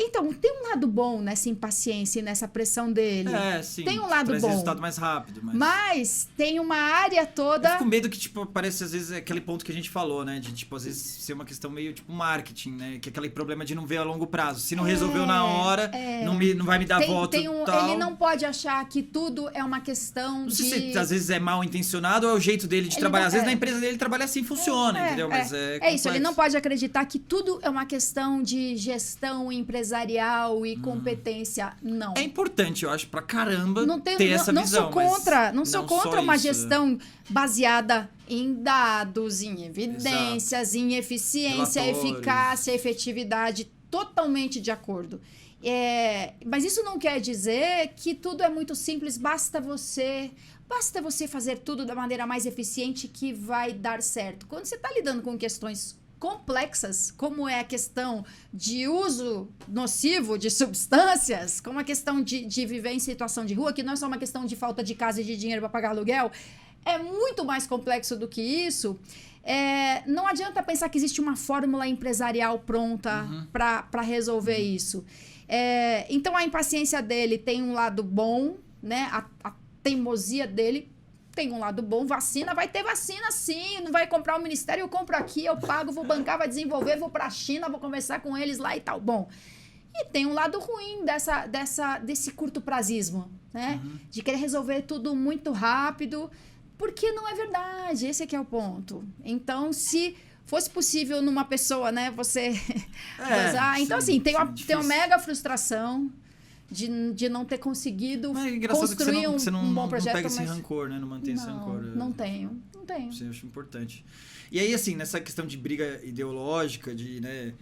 Então, tem um lado bom nessa impaciência e nessa pressão dele. Sim. Tem um lado bom. Resultado mais rápido. Mas tem uma área toda... Eu fico com medo que, tipo, parece às vezes aquele ponto que a gente falou, né? De, tipo, às vezes ser uma questão meio, tipo, marketing, né? Que é aquele problema de não ver a longo prazo. Se não resolveu na hora, não vai me dar voto e tal. Ele não pode achar que tudo é uma questão de... Se às vezes é mal intencionado ou é o jeito dele de trabalhar. Às vezes na empresa dele trabalha assim, funciona, entendeu? Mas é isso, ele não pode acreditar que tudo é uma questão de gestão empresarial e competência. Não. É importante, eu acho, pra caramba ter essa visão. Não sou contra uma gestão baseada em dados, em evidências, em eficiência, eficácia, efetividade, totalmente de acordo. Mas isso não quer dizer que tudo é muito simples, basta você fazer tudo da maneira mais eficiente que vai dar certo. Quando você está lidando com questões complexas, como é a questão de uso nocivo de substâncias, como a questão de viver em situação de rua, que não é só uma questão de falta de casa e de dinheiro para pagar aluguel, é muito mais complexo do que isso. Não adianta pensar que existe uma fórmula empresarial pronta para resolver isso. Então, a impaciência dele tem um lado bom, né? A teimosia dele tem um lado bom. Vacina, vai ter vacina sim. Não vai comprar o ministério, eu compro aqui, eu pago, vou bancar, vai desenvolver, vou pra China, vou conversar com eles lá e tal. Bom, e tem um lado ruim desse curto prazismo, né? De querer resolver tudo muito rápido, porque não é verdade. Esse aqui é o ponto. Então, se fosse possível numa pessoa, né, você usar. Então, assim, tem uma mega frustração de não ter conseguido construir um bom projeto. Não pega esse rancor, né? Não mantém esse rancor. Não tenho. Isso eu acho importante. E aí, assim, nessa questão de briga ideológica, de, né,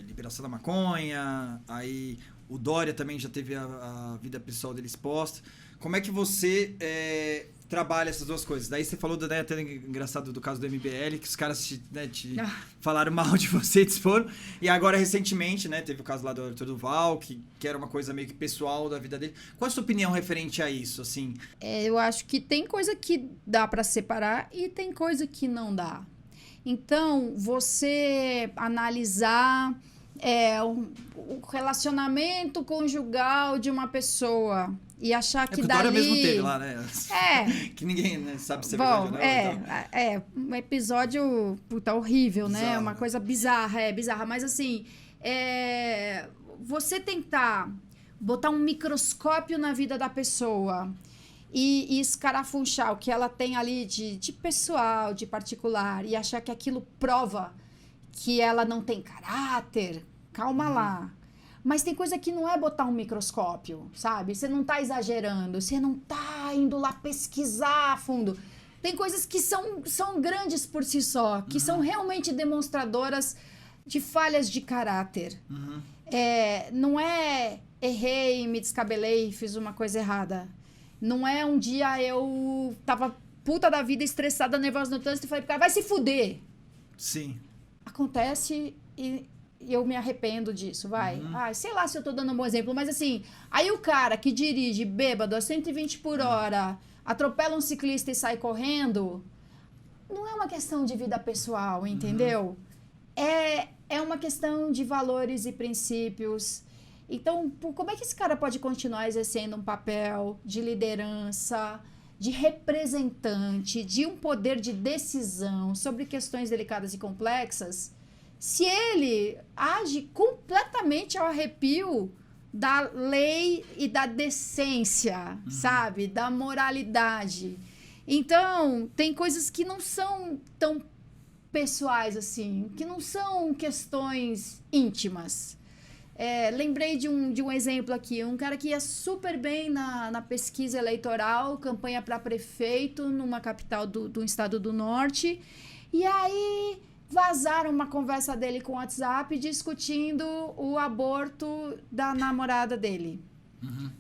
liberação da maconha, aí o Dória também já teve a vida pessoal dele exposta. Como é que você trabalha essas duas coisas. Daí você falou, né, até engraçado do caso do MBL, que os caras te falaram mal de você, te exporam. E agora, recentemente, né, teve o caso lá do Arthur Duval, que era uma coisa meio que pessoal da vida dele. Qual a sua opinião referente a isso, assim? Eu acho que tem coisa que dá para separar e tem coisa que não dá. Então, você analisar o relacionamento conjugal de uma pessoa e achar que dali... O mesmo teve lá, né? Que ninguém, né, sabe se é verdade ou não. Um episódio horrível, bizarro, né? Uma coisa bizarra. Mas assim, você tentar botar um microscópio na vida da pessoa e escarafunchar o que ela tem ali de pessoal, de particular, e achar que aquilo prova que ela não tem caráter, calma lá. Mas tem coisa que não é botar um microscópio, sabe? Você não tá exagerando, você não tá indo lá pesquisar a fundo. Tem coisas que são grandes por si só, que são realmente demonstradoras de falhas de caráter. Não é errei, me descabelei, fiz uma coisa errada. Não é um dia eu tava puta da vida, estressada, nervosa no trânsito e falei pro cara, vai se fuder. Sim. Acontece e eu me arrependo disso, vai. Sei lá se eu tô dando um bom exemplo, mas assim, aí o cara que dirige bêbado a 120 por hora, atropela um ciclista e sai correndo, não é uma questão de vida pessoal, entendeu? É uma questão de valores e princípios. Então, como é que esse cara pode continuar exercendo um papel de liderança, de representante, de um poder de decisão sobre questões delicadas e complexas, se ele age completamente ao arrepio da lei e da decência, sabe? Da moralidade. Então, tem coisas que não são tão pessoais assim, que não são questões íntimas. Lembrei de um exemplo aqui, um cara que ia super bem na pesquisa eleitoral, campanha para prefeito numa capital do estado do norte, e aí vazaram uma conversa dele com o WhatsApp discutindo o aborto da namorada dele.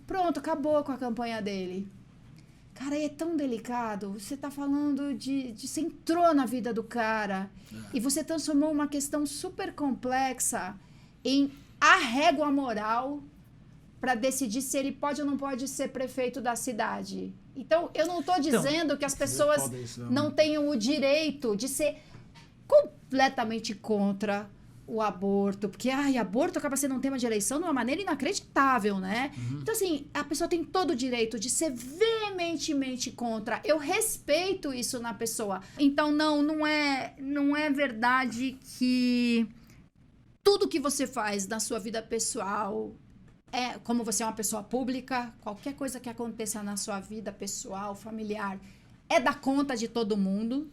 Pronto, acabou com a campanha dele. Cara, é tão delicado. Você tá falando de você entrou na vida do cara e você transformou uma questão super complexa em a régua moral para decidir se ele pode ou não pode ser prefeito da cidade. Então, eu não estou dizendo que as pessoas não tenham o direito de ser completamente contra o aborto, porque aborto acaba sendo um tema de eleição de uma maneira inacreditável, né? Então, assim, a pessoa tem todo o direito de ser veementemente contra. Eu respeito isso na pessoa. Então, não é verdade que tudo que você faz na sua vida pessoal, como você é uma pessoa pública, qualquer coisa que aconteça na sua vida pessoal, familiar, é da conta de todo mundo.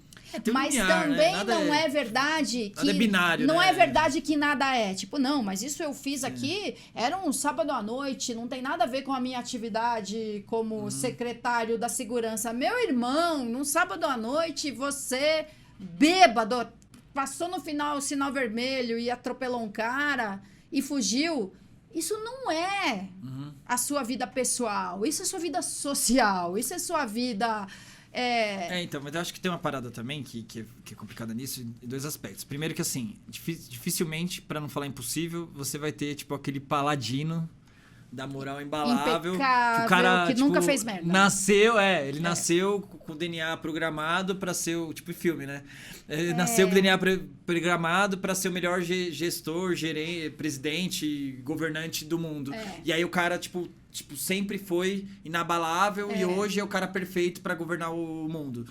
Mas também não é verdade que... Nada é binário, não né? é verdade que nada é. Tipo, não, mas isso eu fiz aqui, era um sábado à noite, não tem nada a ver com a minha atividade como secretário da segurança. Meu irmão, num sábado à noite, você, bêbado, passou no final o sinal vermelho e atropelou um cara e fugiu. Isso não é a sua vida pessoal. Isso é sua vida social. Isso é sua vida... Então, mas eu acho que tem uma parada também que é complicada nisso, em dois aspectos. Primeiro que, assim, dificilmente, pra não falar impossível, você vai ter, tipo, aquele paladino da moral imbalável. Impecável, que o cara, que tipo, nunca fez merda. Nasceu com o DNA programado pra ser o... Tipo, filme, né? Ele nasceu com o DNA programado pra ser o melhor gestor, gerente, presidente, governante do mundo. E aí o cara, tipo, sempre foi inabalável e hoje é o cara perfeito pra governar o mundo.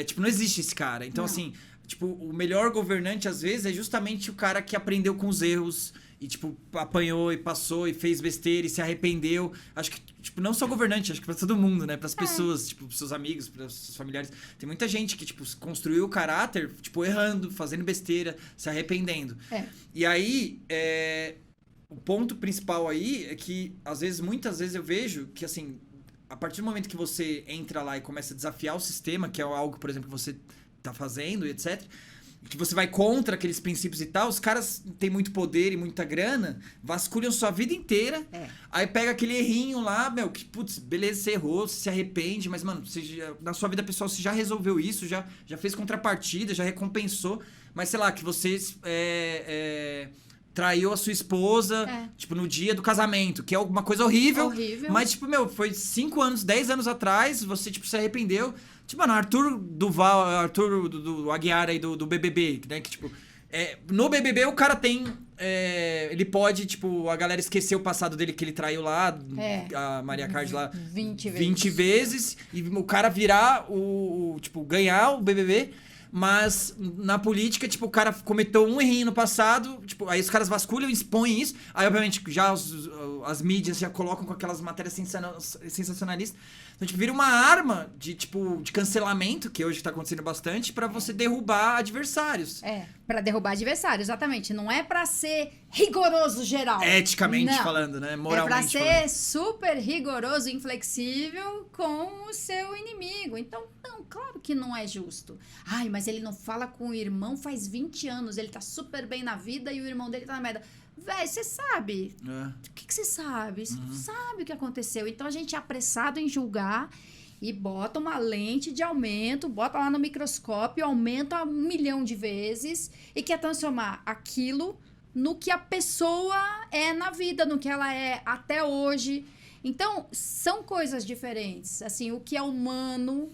Tipo, não existe esse cara. Então, assim, tipo, o melhor governante, às vezes, é justamente o cara que aprendeu com os erros e, tipo, apanhou e passou e fez besteira e se arrependeu. Acho que, tipo, não só governante, acho que pra todo mundo, né? Pras pessoas, tipo, pros seus amigos, pros seus familiares. Tem muita gente que, tipo, construiu o caráter, tipo, errando, fazendo besteira, se arrependendo. E aí, o ponto principal aí é que, muitas vezes eu vejo que, assim, a partir do momento que você entra lá e começa a desafiar o sistema, que é algo, por exemplo, que você tá fazendo e etc., que você vai contra aqueles princípios e tal, os caras têm muito poder e muita grana, vasculham sua vida inteira, aí pega aquele errinho lá, meu, que, putz, beleza, você errou, você se arrepende, mas, mano, na sua vida pessoal você já resolveu isso, já fez contrapartida, já recompensou, mas, sei lá, que você traiu a sua esposa, tipo, no dia do casamento, que é alguma coisa horrível. Mas, tipo, meu, foi 5 anos, 10 anos atrás, você, tipo, se arrependeu. Tipo, mano, Arthur do Aguiar aí do BBB, né? Que, tipo, no BBB o cara tem... ele pode, tipo, a galera esquecer o passado dele, que ele traiu lá, a Maria Card lá 20 vezes. E o cara virar tipo, ganhar o BBB. Mas na política, tipo, o cara cometeu um errinho no passado, tipo, aí os caras vasculham, expõem isso, aí obviamente já as mídias já colocam com aquelas matérias sensacionalistas. Então, tipo, vira uma arma de cancelamento, que hoje tá acontecendo bastante, pra você derrubar adversários. Pra derrubar adversários, exatamente. Não é pra ser rigoroso geral. Eticamente falando, né? Moralmente falando. É pra ser super rigoroso, inflexível com o seu inimigo. Então, não, claro que não é justo. Ai, mas ele não fala com o irmão faz 20 anos, ele tá super bem na vida e o irmão dele tá na merda. Véi, você sabe. O que você sabe? Você não sabe o que aconteceu. Então, a gente é apressado em julgar e bota uma lente de aumento, bota lá no microscópio, aumenta 1 milhão de vezes e quer transformar aquilo no que a pessoa é na vida, no que ela é até hoje. Então, são coisas diferentes. Assim, o que é humano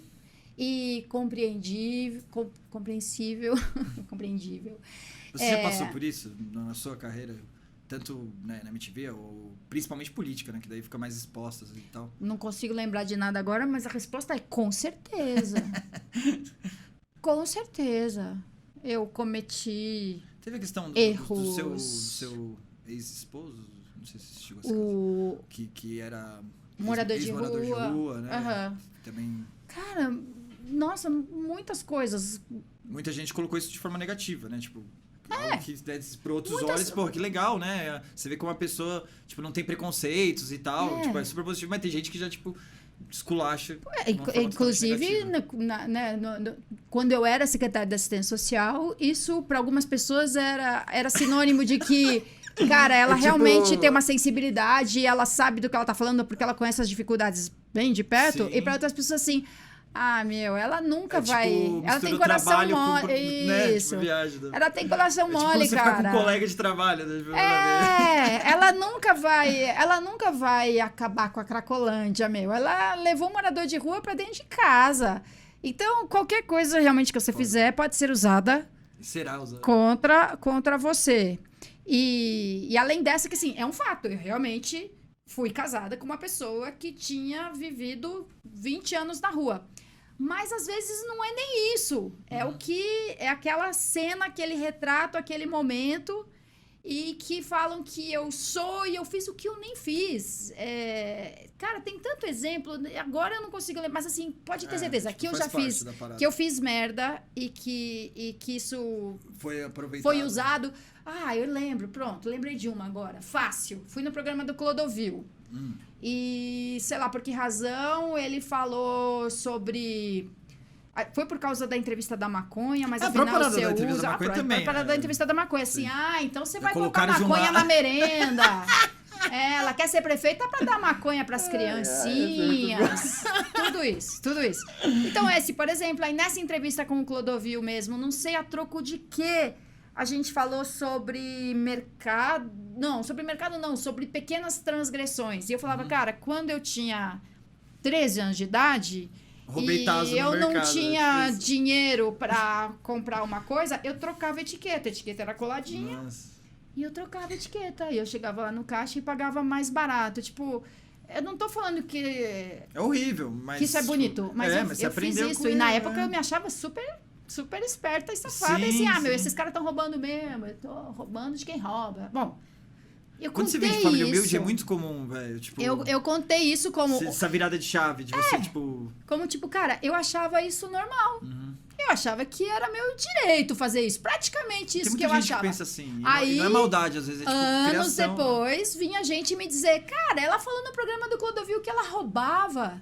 e compreensível. Você já passou por isso na sua carreira? Tanto, né, na MTV, ou principalmente política, né? Que daí fica mais exposta e tal. Não consigo lembrar de nada agora, mas a resposta é com certeza. Com certeza. Eu cometi Teve a questão erros. do seu ex-esposo? Não sei se você chegou a se casar. Que era morador de rua, né? Também... Cara, nossa, muitas coisas. Muita gente colocou isso de forma negativa, né? Tipo... que por outros olhos, pô, que legal, né? Você vê como uma pessoa, tipo, não tem preconцeitos e tal. Tipo, é super positivo, mas tem gente que já, tipo, esculacha. Inclusive, quando eu era secretária de assistência social, isso, para algumas pessoas, era sinônimo de que, cara, ela realmente tem uma sensibilidade, ela sabe do que ela tá falando, porque ela conhece as dificuldades bem de perto. Sim. E para outras pessoas, assim... Ah, meu, ela nunca vai... Tipo, ela tem coração mole. Né? Isso. Tipo, viagem, ela tem coração mole, você cara. Você fica com um colega de trabalho. Né? Ela nunca vai acabar com a Cracolândia, meu. Ela levou um morador de rua pra dentro de casa. Então, qualquer coisa realmente que você fizer pode ser usada... Será usada. Contra você. E além dessa, que assim, é um fato. Eu realmente fui casada com uma pessoa que tinha vivido 20 anos na rua. Mas às vezes não é nem isso. É aquela cena, aquele retrato, aquele momento, e que falam que eu sou e eu fiz o que eu nem fiz. Cara, tem tanto exemplo. Agora eu não consigo lembrar, mas assim, pode ter certeza tipo, que eu já fiz, que eu fiz merda e que isso foi aproveitado. Foi usado. Ah, eu lembro, pronto, lembrei de uma agora. Fácil. Fui no programa do Clodovil. E, sei lá, por que razão ele falou sobre... Foi por causa da entrevista da maconha, mas afinal você usa... A parada da entrevista da maconha. Assim, então você vai colocar maconha na merenda. Ela quer ser prefeita pra dar maconha pras criancinhas. Tudo isso. Então, se, por exemplo, aí nessa entrevista com o Clodovil mesmo, não sei a troco de quê, a gente falou sobre mercado... Não, sobre pequenas transgressões. E eu falava, cara, quando eu tinha 13 anos de idade... E eu não tinha dinheiro pra comprar uma coisa, eu trocava etiqueta. A etiqueta era coladinha. Nossa. E eu trocava etiqueta. E eu chegava lá no caixa e pagava mais barato. Tipo, eu não tô falando que... É horrível, mas... Que isso é bonito. Mas eu fiz isso. E na época eu me achava super esperta e safada. Sim, e assim, esses caras estão roubando mesmo. Eu tô roubando de quem rouba. Bom... Quando você vem de família humilde, é muito comum, velho. Tipo, eu contei isso como... Essa virada de chave, de você, tipo... Como, tipo, cara, eu achava isso normal. Eu achava que era meu direito fazer isso. Praticamente isso que eu achava. Tem muita gente que pensa assim. Aí, não é maldade, às vezes, é tipo anos criação. Depois, vinha gente me dizer, cara, ela falou no programa do Clodovil que ela roubava.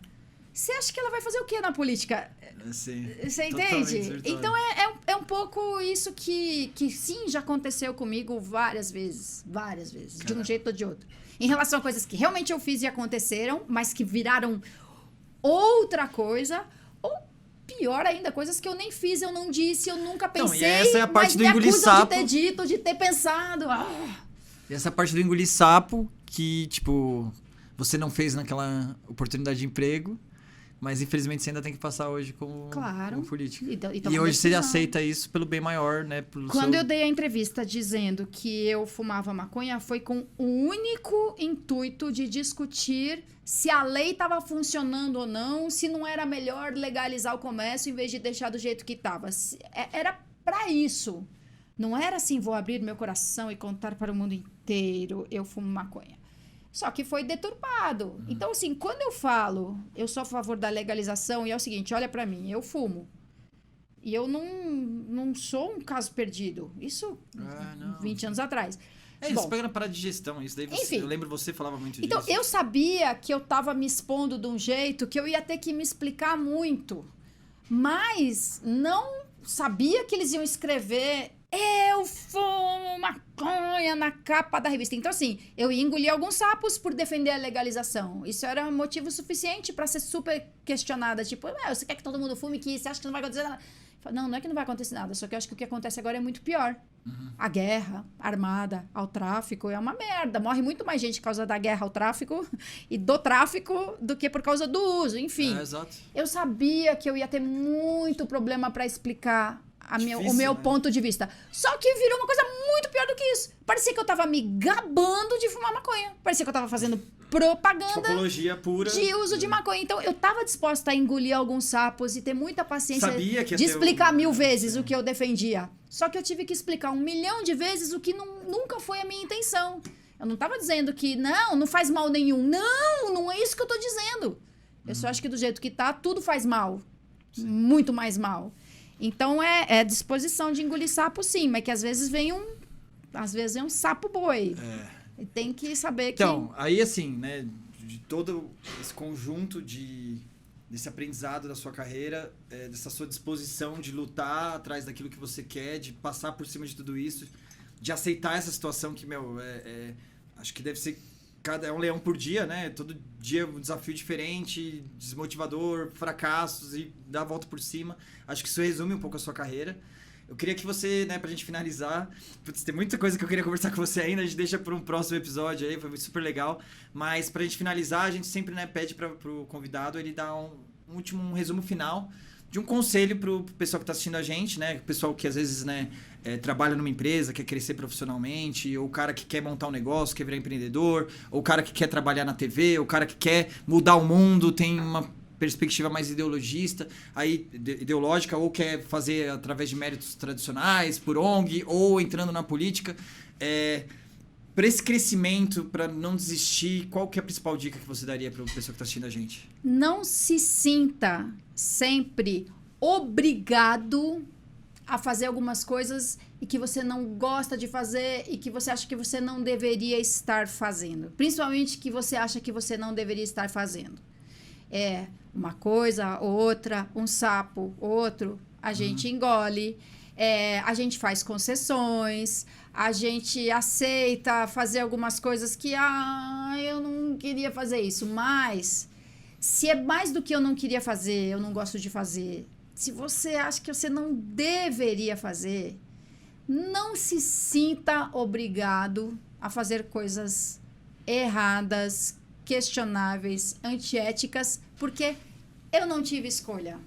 Você acha que ela vai fazer o quê na política? Sim. Você entende? Então, é um pouco isso que sim, já aconteceu comigo várias vezes, de um jeito ou de outro. Em relação a coisas que realmente eu fiz e aconteceram, mas que viraram outra coisa, ou pior ainda, coisas que eu nem fiz, eu não disse, eu nunca pensei, e essa é a parte mas do me engolir acusam sapo. de ter dito, de ter pensado. E essa parte do engolir sapo, que, tipo, você não fez naquela oportunidade de emprego, mas infelizmente você ainda tem que passar hoje como político. E hoje você aceita isso pelo bem maior, né? Quando eu dei a entrevista dizendo que eu fumava maconha, foi com o único intuito de discutir se a lei estava funcionando ou não, se não era melhor legalizar o comércio em vez de deixar do jeito que estava. Era para isso. Não era assim, vou abrir meu coração e contar para o mundo inteiro, eu fumo maconha. Só que foi deturpado. Então, assim, quando eu falo, eu sou a favor da legalização, e é o seguinte, olha pra mim, eu fumo. E eu não sou um caso perdido. Isso 20 anos atrás. Isso pega na parada de gestão. Isso daí eu lembro você falava muito disso. Então, eu sabia que eu tava me expondo de um jeito que eu ia ter que me explicar muito. Mas não sabia que eles iam escrever... Eu fumo maconha na capa da revista. Então, assim, eu ia engolir alguns sapos por defender a legalização. Isso era motivo suficiente para ser super questionada. Tipo, você quer que todo mundo fume, que você acha que não vai acontecer nada? Não é que não vai acontecer nada. Só que eu acho que o que acontece agora é muito pior. A guerra armada ao tráfico é uma merda. Morre muito mais gente por causa da guerra ao tráfico e do tráfico do que por causa do uso. Enfim, exato. Eu sabia que eu ia ter muito problema para explicar o meu ponto de vista. Só que virou uma coisa muito pior do que isso. Parecia que eu tava me gabando de fumar maconha. Parecia que eu tava fazendo propaganda apologia pura de uso de maconha. Então, eu tava disposta a engolir alguns sapos e ter muita paciência de explicar 1000 vezes o que eu defendia. Só que eu tive que explicar 1 milhão de vezes o que nunca foi a minha intenção. Eu não tava dizendo que não faz mal nenhum. Não é isso que eu tô dizendo. Eu só acho que do jeito que tá, tudo faz mal. Sim. Muito mais mal. Então, é disposição de engolir sapo, sim. Mas que às vezes vem um sapo boi. E tem que saber que... Então, aí assim, né? De todo esse conjunto desse aprendizado da sua carreira, dessa sua disposição de lutar atrás daquilo que você quer, de passar por cima de tudo isso, de aceitar essa situação que, acho que deve ser... É um leão por dia, né? Todo dia um desafio diferente, desmotivador, fracassos e dar a volta por cima. Acho que isso resume um pouco a sua carreira. Eu queria que você, né, pra gente finalizar... Putz, tem muita coisa que eu queria conversar com você ainda, a gente deixa para um próximo episódio aí, foi super legal. Mas pra gente finalizar, a gente sempre, né, pede pro convidado ele dar um resumo final de um conselho pro pessoal que tá assistindo a gente, né? O pessoal que às vezes, né, trabalha numa empresa, quer crescer profissionalmente, ou o cara que quer montar um negócio, quer virar empreendedor, ou o cara que quer trabalhar na TV, ou o cara que quer mudar o mundo, tem uma perspectiva mais ideológica, ou quer fazer através de méritos tradicionais, por ONG, ou entrando na política. Para esse crescimento, para não desistir, qual que é a principal dica que você daria para o pessoal que está assistindo a gente? Não se sinta sempre obrigado a fazer algumas coisas e que você não gosta de fazer e que você acha que você não deveria estar fazendo. Principalmente que você acha que você não deveria estar fazendo. Uma coisa, outra, um sapo, outro, a gente engole, a gente faz concessões, a gente aceita fazer algumas coisas que, eu não queria fazer isso, mas se é mais do que eu não queria fazer, eu não gosto de fazer, se você acha que você não deveria fazer, não se sinta obrigado a fazer coisas erradas, questionáveis, antiéticas, porque eu não tive escolha.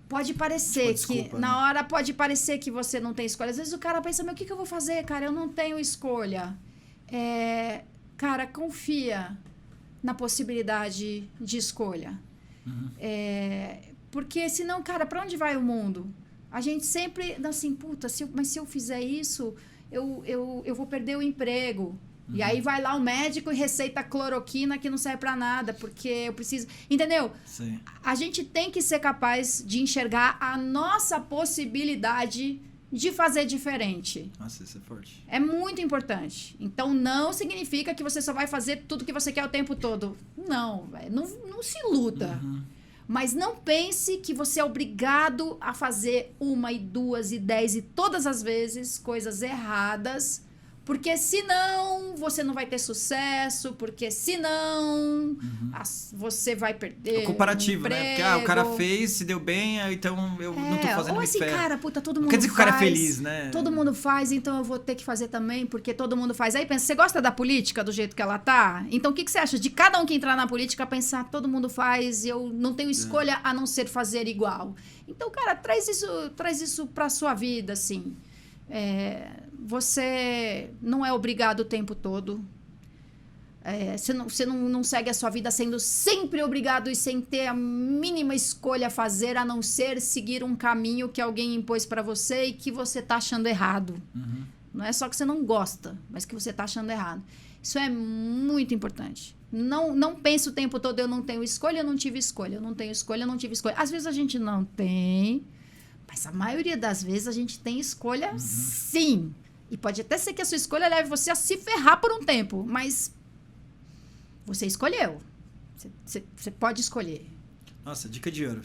Pode parecer na hora pode parecer que você não tem escolha. Às vezes o cara pensa, o que eu vou fazer, cara? Eu não tenho escolha. Cara, confia na possibilidade de escolha. Porque senão, cara, para onde vai o mundo? A gente sempre, assim, mas se eu fizer isso, eu vou perder o emprego. E aí vai lá o médico e receita cloroquina que não serve pra nada, porque eu preciso... Entendeu? Sim. A gente tem que ser capaz de enxergar a nossa possibilidade de fazer diferente. Nossa, isso é forte. É muito importante. Então, não significa que você só vai fazer tudo que você quer o tempo todo. Não, véio, não se iluda. Mas não pense que você é obrigado a fazer 1 e 2 e 10 e todas as vezes coisas erradas, porque senão você não vai ter sucesso, porque senão você vai perder. É comparativo, um né? Porque o cara fez, se deu bem, então eu não tô fazendo ou muito assim, fé. cara, puta, todo mundo Não quer dizer que o faz, cara é feliz, né? Todo mundo faz, então eu vou ter que fazer também, porque todo mundo faz. Aí pensa, você gosta da política do jeito que ela tá? Então o que você acha de cada um que entrar na política pensar, todo mundo faz e eu não tenho escolha a não ser fazer igual? Então, cara, traz isso pra sua vida, assim. Você não é obrigado o tempo todo. Você não segue a sua vida sendo sempre obrigado e sem ter a mínima escolha a fazer, a não ser seguir um caminho que alguém impôs para você e que você tá achando errado. Não é só que você não gosta, mas que você tá achando errado. Isso é muito importante. Não pense o tempo todo, eu não tenho escolha, eu não tive escolha. Eu não tenho escolha, eu não tive escolha. Às vezes a gente não tem, mas a maioria das vezes a gente tem escolha, sim. E pode até ser que a sua escolha leve você a se ferrar por um tempo, mas você escolheu. Você pode escolher. Nossa, dica de ouro,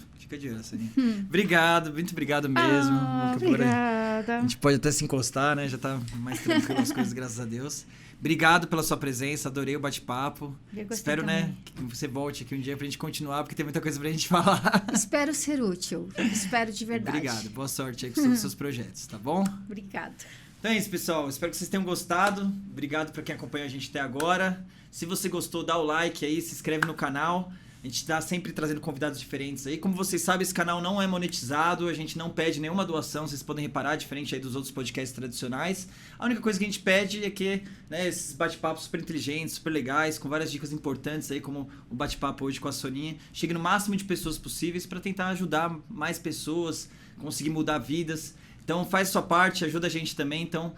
Sarinha. Obrigado, muito obrigado mesmo. Obrigada. A gente pode até se encostar, né? Já tá mais tranquilo as coisas, graças a Deus. Obrigado pela sua presença, adorei o bate-papo. Espero, né, que você volte aqui um dia pra gente continuar, porque tem muita coisa pra gente falar. Espero ser útil. Espero de verdade. Obrigado, boa sorte aí com todos os seus projetos, tá bom? Obrigada. Então é isso, pessoal. Espero que vocês tenham gostado. Obrigado para quem acompanhou a gente até agora. Se você gostou, dá o like aí, se inscreve no canal. A gente está sempre trazendo convidados diferentes aí. Como vocês sabem, esse canal não é monetizado, a gente não pede nenhuma doação, vocês podem reparar, diferente aí dos outros podcasts tradicionais. A única coisa que a gente pede é que, né, esses bate-papos super inteligentes, super legais, com várias dicas importantes aí, como o bate-papo hoje com a Soninha, chegue no máximo de pessoas possíveis para tentar ajudar mais pessoas, conseguir mudar vidas. Então faz a sua parte, ajuda a gente também, então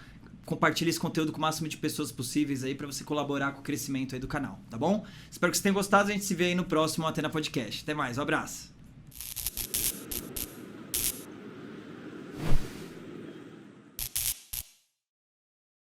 compartilha esse conteúdo com o máximo de pessoas possíveis aí para você colaborar com o crescimento aí do canal, tá bom? Espero que vocês tenham gostado, a gente se vê aí no próximo Atena Podcast. Até mais, um abraço!